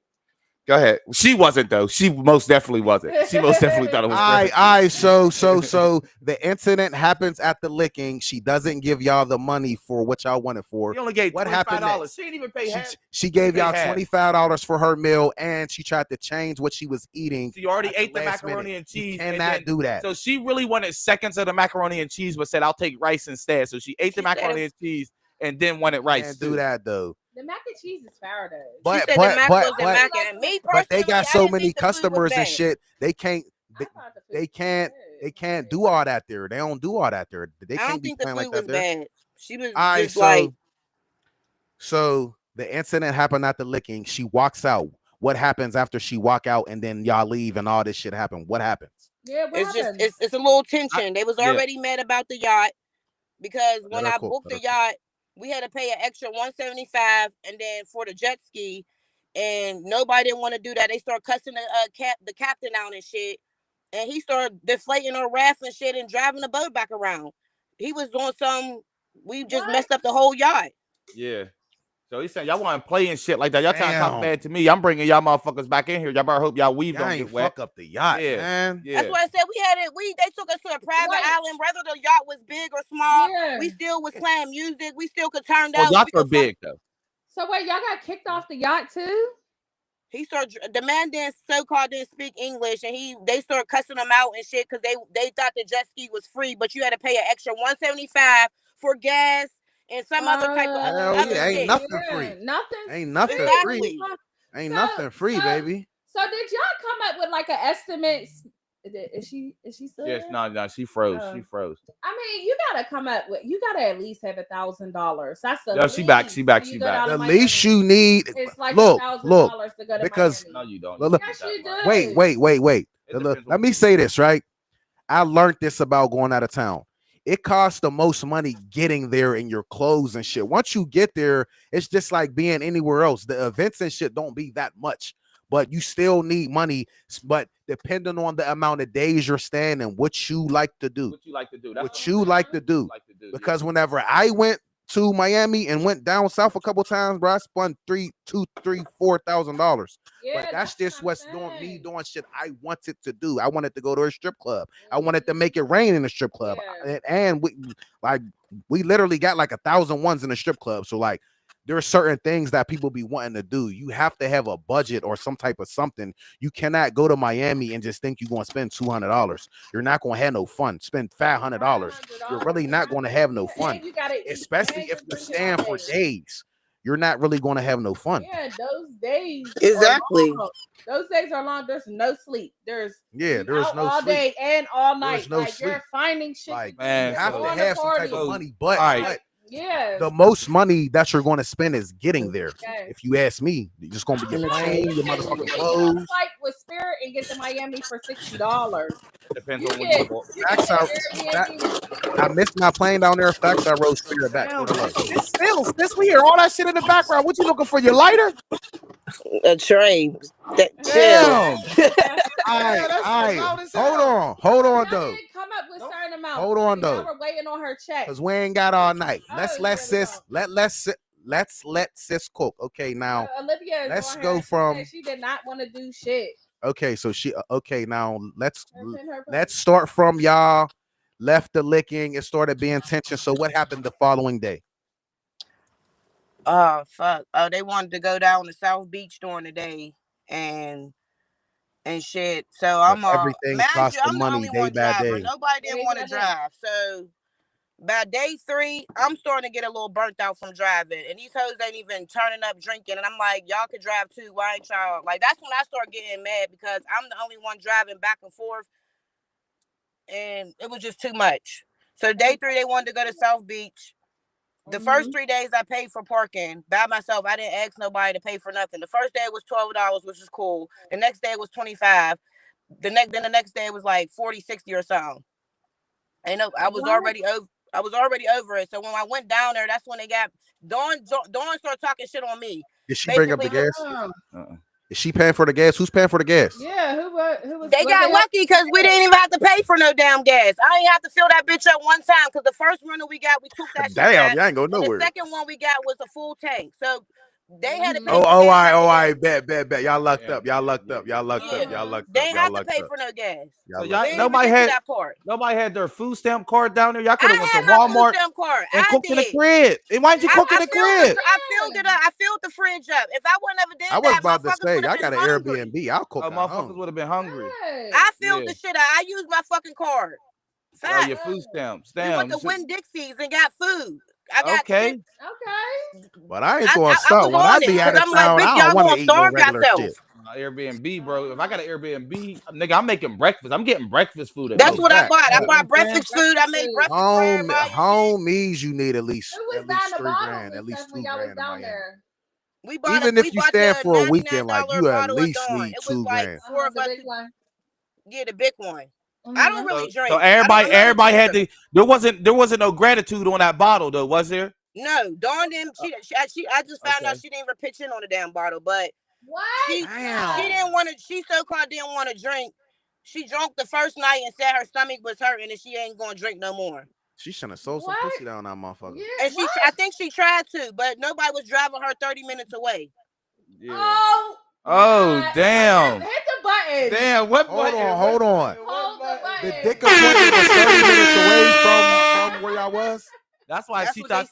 Go ahead. She wasn't though. She most definitely wasn't. She most definitely thought it was. All great. right. So the incident happens at the licking. She doesn't give y'all the money for what y'all wanted for. He only gave What happened $25. next? She didn't even pay half. She gave pay y'all half. $25 for her meal, and she tried to change what she was eating. She already at ate the last macaroni minute. and cheese. You cannot do that. So she really wanted seconds of the macaroni and cheese, but said, "I'll take rice instead." So she ate the macaroni and cheese and then wanted rice. Can't do that though. The mac and cheese is fire though. But she said the mac wasn't mac and me personally, but they got I so didn't many think the food was customers and bad. shit. They can't. They can't do all that there. They don't do all that there. They I can't don't be think the playing food like that was there. bad. She was All right, just like. So the incident happened at the licking. She walks out. What happens after she walk out and then y'all leave and all this shit happen? What happens? Yeah, It's just it's a little tension. They was already mad about the yacht because when I booked the yacht, we had to pay an extra $175, and then for the jet ski, and nobody didn't want to do that. They started cussing the captain out and shit, and he started deflating our raft and shit and driving the boat back around. He was doing some. We just messed up the whole yacht. Yeah. So he's saying y'all want to play and shit like that. Y'all trying to talk bad to me. I'm bringing y'all motherfuckers back in here. Y'all better hope y'all weave don't get wet. Fuck up the yacht, man. That's what I said. We had it. They took us to a private island. Whether the yacht was big or small, we still was playing music. We still could turn down. Yachts are big though. So wait, y'all got kicked off the yacht too? He started. The man didn't speak English, and they started cussing him out and shit because they thought the jet ski was free, but you had to pay an extra $175 for gas and some other type of other shit. Ain't nothing free. Ain't nothing free. Ain't nothing free, baby. So did y'all come up with like an estimate? Is she still? Yes, no, she froze. She froze. I mean, you gotta come up with. You gotta at least have $1,000. That's the. No, she back. The least you need. It's like look, $1,000 to go to because Miami. No, you don't. Look, yes, you do. Wait. Let me say this right. I learned this about going out of town. It costs the most money getting there in your clothes and shit. Once you get there, it's just like being anywhere else. The events and shit don't be that much, but you still need money. But depending on the amount of days you're staying and what you like to do, because whenever I went to Miami and went down south a couple times, bro, I spent $4,000. But that's just what's doing shit I wanted to do. I wanted to go to a strip club. I wanted to make it rain in a strip club, and we literally got like 1,001s in a strip club. So like, there are certain things that people be wanting to do. You have to have a budget or some type of something. You cannot go to Miami and just think you're going to spend $200. You're not going to have no fun. Spend $500. You're really not going to have no fun, especially if you're staying for days. You're not really going to have no fun. Yeah, those days exactly. Those days are long. There's no sleep. There's no all sleep. Day and all night. There's no sleep. You're finding shit. Like, man, you have to have some type of money, but yeah, the most money that you're going to spend is getting there. If you ask me, it's just going to be your plane, your motherfucking clothes. Flight with Spirit and get to Miami for $60. Depends on what you want. I missed my plane down there. Facts, I rode Spirit back. This we hear all that shit in the background. What you looking for? Your lighter? A tray. Damn. Hold on though. Come up with certain amount. Hold on though. We're waiting on her check because we ain't got all night. Let's let sis cook. Okay, now Olivia. Let's go from. She did not want to do shit. Okay, so now let's start from y'all left the licking. It started being tension. So what happened the following day? Oh fuck! Oh, they wanted to go down to South Beach during the day and shit. So I'm everything cost the money day by day. Nobody didn't want to drive. So by day 3, I'm starting to get a little burnt out from driving, and these hoes ain't even turning up drinking. And I'm like, y'all could drive too. Why ain't y'all? Like, that's when I start getting mad because I'm the only one driving back and forth, and it was just too much. So day 3, they wanted to go to South Beach. The first 3 days I paid for parking by myself. I didn't ask nobody to pay for nothing. The first day was $12, which is cool. The next day was $25. The next day it was like 40, 60 or something. And I was already over it. So when I went down there, that's when they got Dawn started talking shit on me. Did she bring up the gas? Is she paying for the gas? Who's paying for the gas? Yeah, who was? They got lucky because we didn't even have to pay for no damn gas. I ain't have to fill that bitch up one time because the first rental we got, we took that shit. Damn, y'all ain't go nowhere. The second one we got was a full tank. So they had to pay. All right, bet. Y'all lucked up. Y'all lucked up. They ain't have to pay for no gas. So nobody had their food stamp card down there. Y'all could have went to Walmart and cooked in the crib. And why didn't you cook in the crib? I filled it up. I filled the fridge up. If I wouldn't ever did that, I was about to say, I got an Airbnb. I'll cook. Motherfuckers would have been hungry. I filled the shit out. I used my fucking card. Oh, your food stamps. We went to Winn-Dixie's and got food. Okay. But I ain't gonna stop. When I be out of town, I don't want to eat no regular shit. Airbnb, bro. If I got an Airbnb, nigga, I'm making breakfast. I'm getting breakfast food. That's what I bought. I bought breakfast food. I made breakfast for everybody. Homies, you need at least $3 grand, at least $2 grand in Miami. Even if you stand for a weekend, like you at least need $2 grand. Yeah, the big one. I don't really drink. So everybody had to. There wasn't no gratitude on that bottle, though, was there? No, Dawn didn't. I just found out she didn't even pitch in on the damn bottle, but she didn't want to. She so-called didn't want to drink. She drank the first night and said her stomach was hurting and she ain't gonna drink no more. She should have sold some pussy down that motherfucker. Yeah, and I think she tried to, but nobody was driving her 30 minutes away. Yeah. Oh, damn. Hit the button. Damn, what button? Hold on. Hold the button. The dick appointment was 30 minutes away from where y'all was. That's why she thought.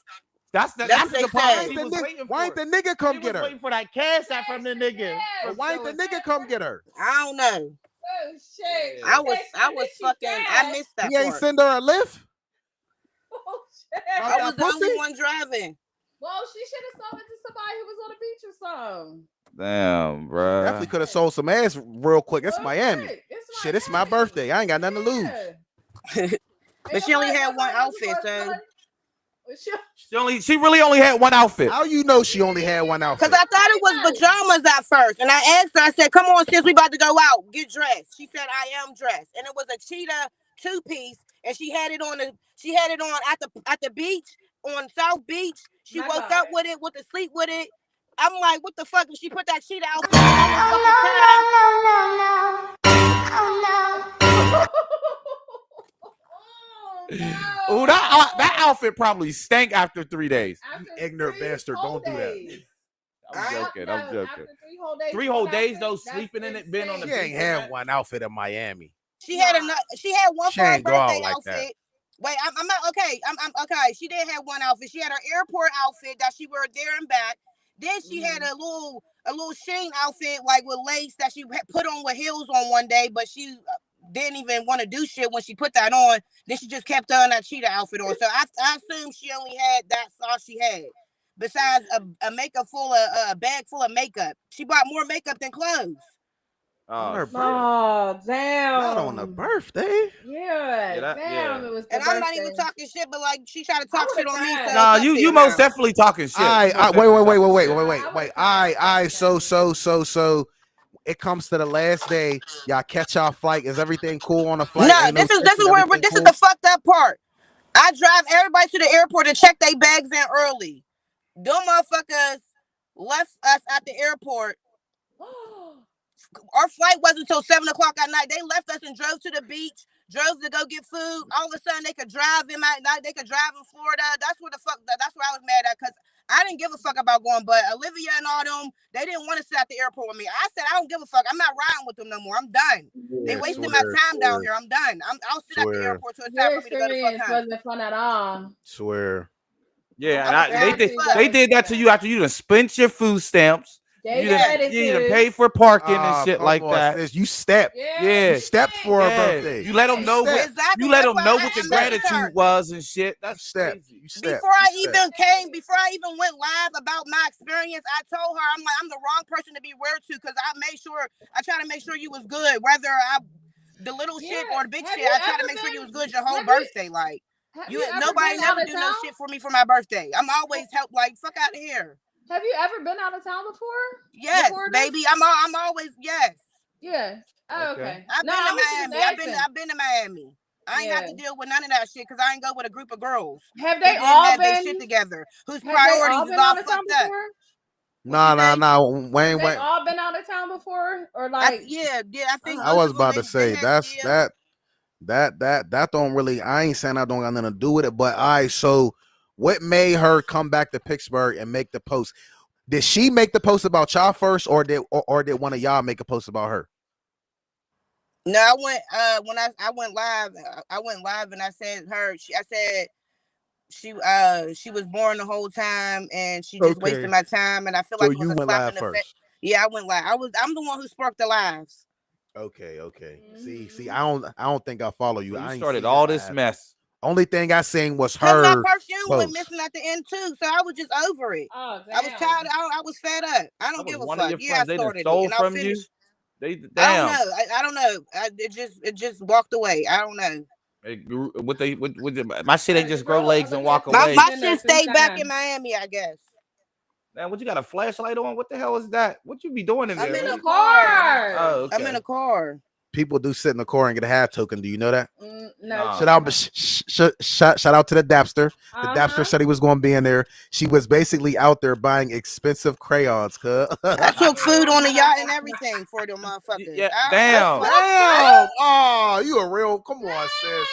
That's the problem. Why ain't the nigga come get her? Waiting for that cash out from the nigga. Why ain't the nigga come get her? I don't know. Oh shit! I was fucking. I missed that. He ain't send her a lift. Oh shit! I was the only one driving. Well, she should have sold it to somebody who was on the beach or something. Damn, bro. Definitely could have sold some ass real quick. It's Miami. Shit, it's my birthday. I ain't got nothing to lose. But she only had one outfit, so. She really only had one outfit. How you know she only had one outfit? Because I thought it was pajamas at first. And I asked her, I said, come on, sis, we about to go out. Get dressed. She said, I am dressed. And it was a cheetah 2-piece. And she had it on at the beach on South Beach. She woke up with it, went to sleep with it. I'm like, what the fuck? And she put that cheetah outfit on. Oh, that outfit probably stank after 3 days. Ignorant bastard, don't do that. I'm joking. 3 whole days though, sleeping in it, been on the beach. She ain't had one outfit in Miami. She had one for her birthday outfit. That. Wait, I'm not okay. I'm okay. She did have one outfit. She had her airport outfit that she wore there and back. Then she had a little Sheen outfit like with lace that she put on with heels on one day, but she didn't even want to do shit when she put that on. Then she just kept on that cheetah outfit on. So I assume she only had that's all she had. Besides a bag full of makeup. She bought more makeup than clothes. Oh, damn. Not on her birthday. Yeah, damn. It was and I'm not even talking shit, but like she tried to talk shit on me. So nah, you most definitely talking shit. Wait. So it comes to the last day. Y'all catch our flight. Is everything cool on the flight? No, this is the fucked up part. I drive everybody to the airport to check their bags in early. Them motherfuckers left us at the airport. Our flight wasn't until 7 o'clock at night. They left us and drove to the beach, drove to go get food. All of a sudden, they could drive in Florida. That's where I was mad at because I didn't give a fuck about going. But Olivia and all them, they didn't want to sit at the airport with me. I said, I don't give a fuck. I'm not riding with them no more. I'm done. They wasted my time down here. I'm done. I'll sit at the airport till it's time for me to go to fuck home. Wasn't fun at all. Swear. Yeah, they did that to you after you done spent your food stamps. You done pay for parking and shit like that. You stepped. Yeah. You stepped for her birthday. You let them know what the gratitude was and shit. That's crazy. Before I even went live about my experience, I told her I'm the wrong person to be weird to because I try to make sure you was good, whether the little shit or the big shit. I try to make sure you was good your whole birthday, like. Nobody never do no shit for me for my birthday. I'm always help. Like fuck out of here. Have you ever been out of town before? Yes, baby. I'm always yes. Yeah. Oh, okay. I've been to Miami. I've been to Miami. I ain't have to deal with none of that shit because I ain't go with a group of girls. Have they all been their shit together? Whose priorities is all fucked up? Nah. Wayne. They all been out of town before, or like? I think I was about to say that don't really. I ain't saying I don't got nothing to do with it, but so what made her come back to Pittsburgh and make the post? Did she make the post about y'all first, or did one of y'all make a post about her? No, I went when I went live. I went live and I said she was boring the whole time and she just wasted my time, and I feel like it was a slap in the face. Yeah, I went live. I'm the one who sparked the lives. Okay. See, I don't think I follow you. I started all this mess. Only thing I seen was her. My perfume went missing at the end too, so I was just over it. Oh, damn. I was tired. I was fed up. I don't give a fuck. Yeah, I started it, and from you. Damn. I don't know. It just walked away. I don't know. My shit ain't just grow legs and walk away. My shit stayed back in Miami, I guess. Man, what you got a flashlight on? What the hell is that? What you be doing in there? I'm in a car. Oh, okay. I'm in a car. People do sit in the car and get a hat token. Do you know that? No. Shout out to the Dapster. The Dapster said he was going to be in there. She was basically out there buying expensive crayons. I took food on the yacht and everything for them motherfuckers. Yeah, damn. Oh, you a real? Come on, sis.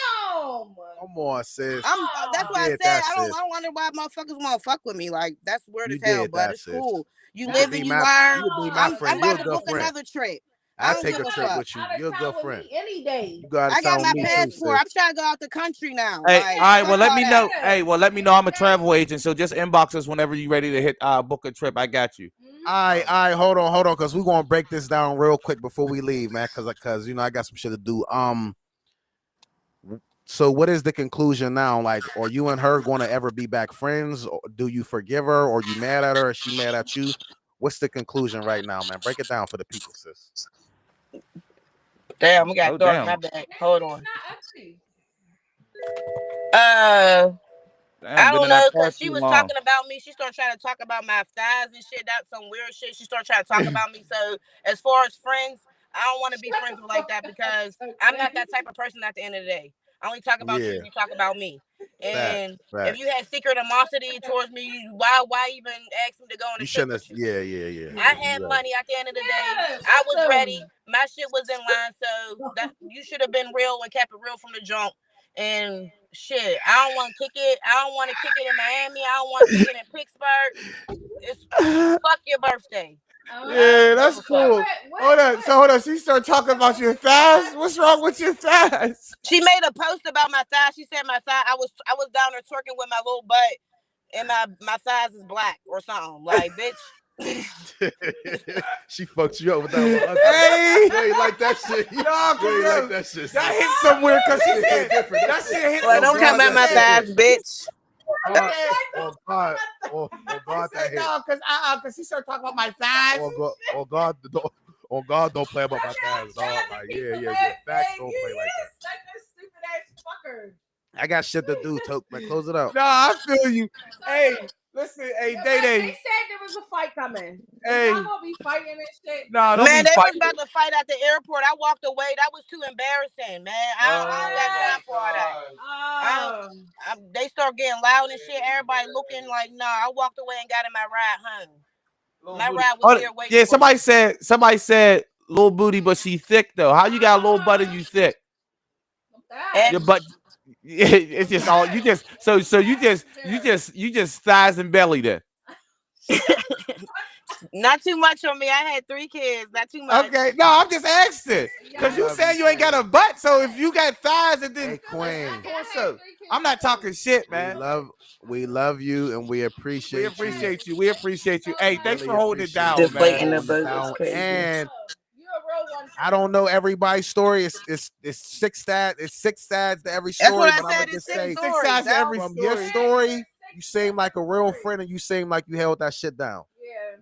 Come on, sis. That's why I said I don't wonder why motherfuckers want to fuck with me. Like that's weird as hell, but it's cool. You live and you learn. I'm about to book another trip. I'll take a trip with you. You're a good friend. Any day. I got my passport. I'm trying to go out the country now. Hey, all right. Well, let me know. Hey, well, let me know. I'm a travel agent, so just inbox us whenever you're ready to hit book a trip. I got you. All right. Hold on, because we're gonna break this down real quick before we leave, man. Because I got some shit to do. So what is the conclusion now? Like, are you and her going to ever be back friends? Or do you forgive her? Or you mad at her? Is she mad at you? What's the conclusion right now, man? Break it down for the people, sis. Damn, we got dark. My bad. Hold on. I don't know, because she was talking about me. She started trying to talk about my thighs and shit. That's some weird shit. She started trying to talk about me. So as far as friends, I don't want to be friends with like that because I'm not that type of person at the end of the day. I only talk about you if you talk about me. And if you had secret animosity towards me, why even ask me to go on a trip with you? Yeah. I had money at the end of the day. I was ready. My shit was in line, so that you should have been real and kept it real from the jump. And shit, I don't want to kick it. I don't want to kick it in Miami. I don't want to kick it in Pittsburgh. It's fuck your birthday. Yeah, that's cool. Hold on. She started talking about your thighs. What's wrong with your thighs? She made a post about my thighs. She said my thigh. I was down there twerking with my little butt, and my thighs is black or something. Like, bitch. She fucked you up with that one. Hey, you ain't like that shit. You ain't like that shit. That hit somewhere because she said different. That shit hit. Well, don't come at my thighs, bitch. Oh God, that hit. No, because she started talking about my thighs. Oh God, don't play about my thighs, dog. Like, yeah. Facts don't play like that. Such a stupid ass fucker. I got shit to do, Toke. Man, close it out. No, I feel you. Hey, listen, hey, Day. They said there was a fight coming. Hey, I'm gonna be fighting and shit. No, man, they was about to fight at the airport. I walked away. That was too embarrassing, man. I don't got time for all that. They start getting loud and shit. Everybody looking like, nah. I walked away and got in my ride home. My ride was here waiting. Yeah, somebody said little booty, but she thick though. How you got a little butt and you thick? Your butt. It's just all you just you just thighs and belly then. Not too much on me. I had 3 kids. Not too much. Okay, no, I'm just asking because you said you ain't got a butt. So if you got thighs and then Queen, I'm not talking shit, man. We love you and we appreciate you. We appreciate you. Hey, thanks for holding it down, man. And I don't know everybody's story. It's 6 sides. It's 6 sides to every story. That's what I said. It's 6 sides to every story. Your story, you seem like a real friend and you seem like you held that shit down.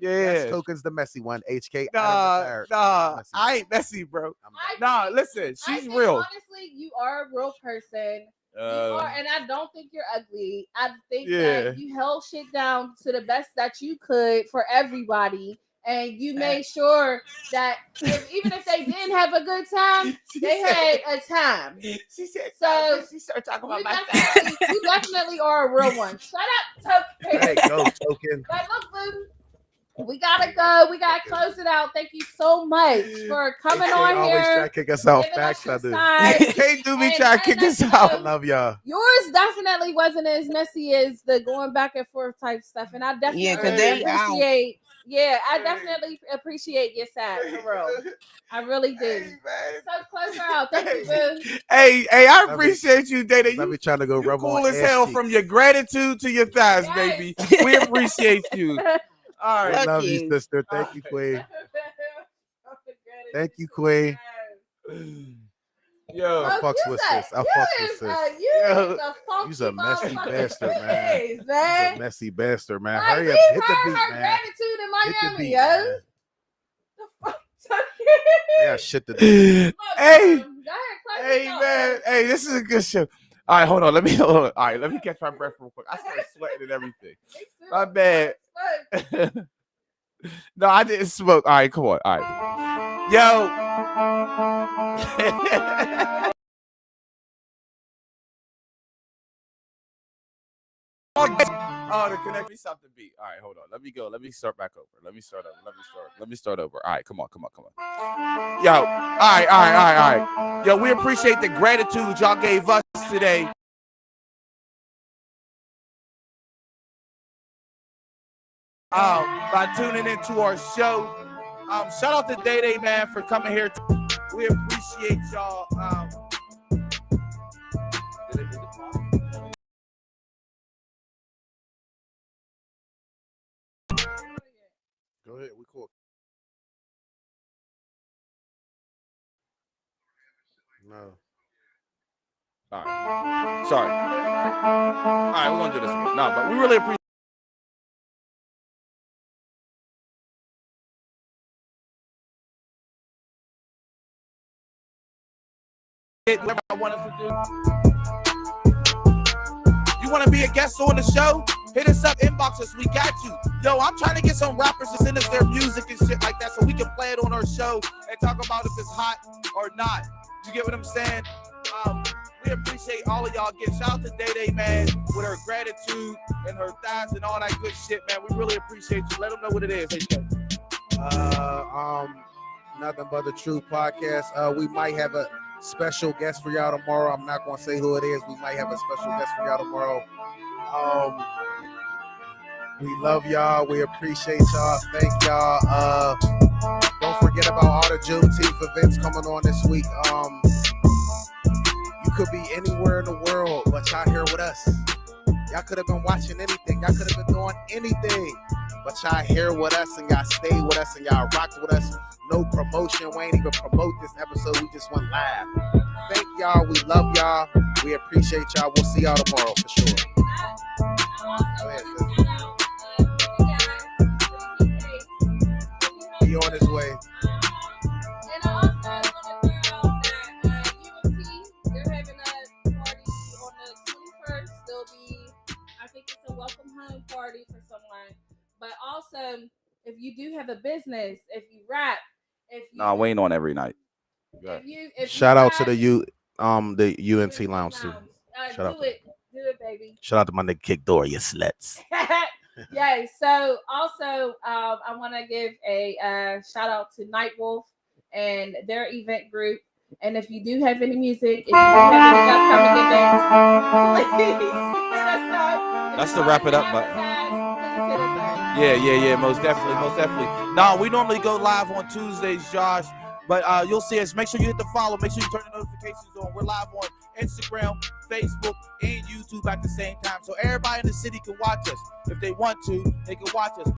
Yeah. That's Token's the messy one. HK. Nah, I ain't messy, bro. Nah, listen, she's real. Honestly, you are a real person. And I don't think you're ugly. I think that you held shit down to the best that you could for everybody. And you made sure that even if they didn't have a good time, they had a time. She said, so she started talking about my time. You definitely are a real one. Shut up, Token. There you go, Token. But look, boo. We gotta go. We gotta close it out. Thank you so much for coming on here. Always try to kick us out. Facts, I do. Can't do me trying to kick us out. I love y'all. Yours definitely wasn't as messy as the going back and forth type stuff, and I definitely appreciate. Yeah, I definitely appreciate your side for real. I really do. So close her out. Thank you, boo. Hey, I appreciate you, Dana. Let me try to go rub cool on as hell cheeks. From your gratitude to your thighs, baby. We appreciate you. All right. I love you, sister. Thank you, Queen. Thank you, Queen. Yo, I fucks with sis. I fucks with sis. You's a messy bastard, man. You's a messy bastard, man. Hurry up. Hit the beat, man. Gratitude in Miami, Hit the beat, yo. man. I got shit to do. Hey, man. Hey, this is a good show. All right, hold on. Let me catch my breath real quick. I started sweating and everything. My bad. No, I didn't smoke. All right, come on. All right. Yo. Oh, to connect me something beat. All right, hold on. Let me go. Let me start back over. Let me start over. All right, come on. Yo, all right. Yo, we appreciate the gratitude y'all gave us today. By tuning into our show. Shout out to Day Day, man, for coming here. We appreciate y'all. Go ahead, we cool. No. All right. Sorry. All right, we're gonna do this one. No, but we really appreciate. Whatever I want us to do. You want to be a guest on the show? Hit us up, inbox us. We got you. Yo, I'm trying to get some rappers to send us their music and shit like that so we can play it on our show and talk about if it's hot or not. You get what I'm saying? We appreciate all of y'all. Shout out to Day Day, man, with her gratitude and her thighs and all that good shit, man. We really appreciate you. Let them know what it is. Hey, Nothing But the Truth podcast. We might have a special guest for y'all tomorrow. I'm not going to say who it is. We might have a special guest for y'all tomorrow. We love y'all. We appreciate y'all. Thank y'all. Don't forget about all the Juneteenth events coming on this week. You could be anywhere in the world, but y'all here with us. Y'all could have been watching anything. Y'all could have been doing anything. But y'all here with us and y'all stay with us and y'all rock with us. No promotion. We ain't even promote this episode. We just went live. Thank y'all. We love y'all. We appreciate y'all. We'll see y'all tomorrow for sure. Go ahead, sis. He on his way. And I also want to throw out that UNC, they're having a party on the 21st. There'll be, I think it's a welcome home party for someone. But also, if you do have a business, if you rap, if you... Nah, we ain't on every night. Shout out to the UNC Lounge too. Do it, baby. Shout out to my nigga Kick Door, you sluts. Yeah, so also I want to give a shout out to Nightwolf and their event group. And if you do have any music, if you do have any upcoming events, please hit us up. That's the wrap it up button. Yeah, most definitely. Nah, we normally go live on Tuesdays, Josh. But you'll see us. Make sure you hit the follow. Make sure you turn the notifications on. We're live on Instagram, Facebook, and YouTube at the same time. So everybody in the city can watch us. If they want to, they can watch us.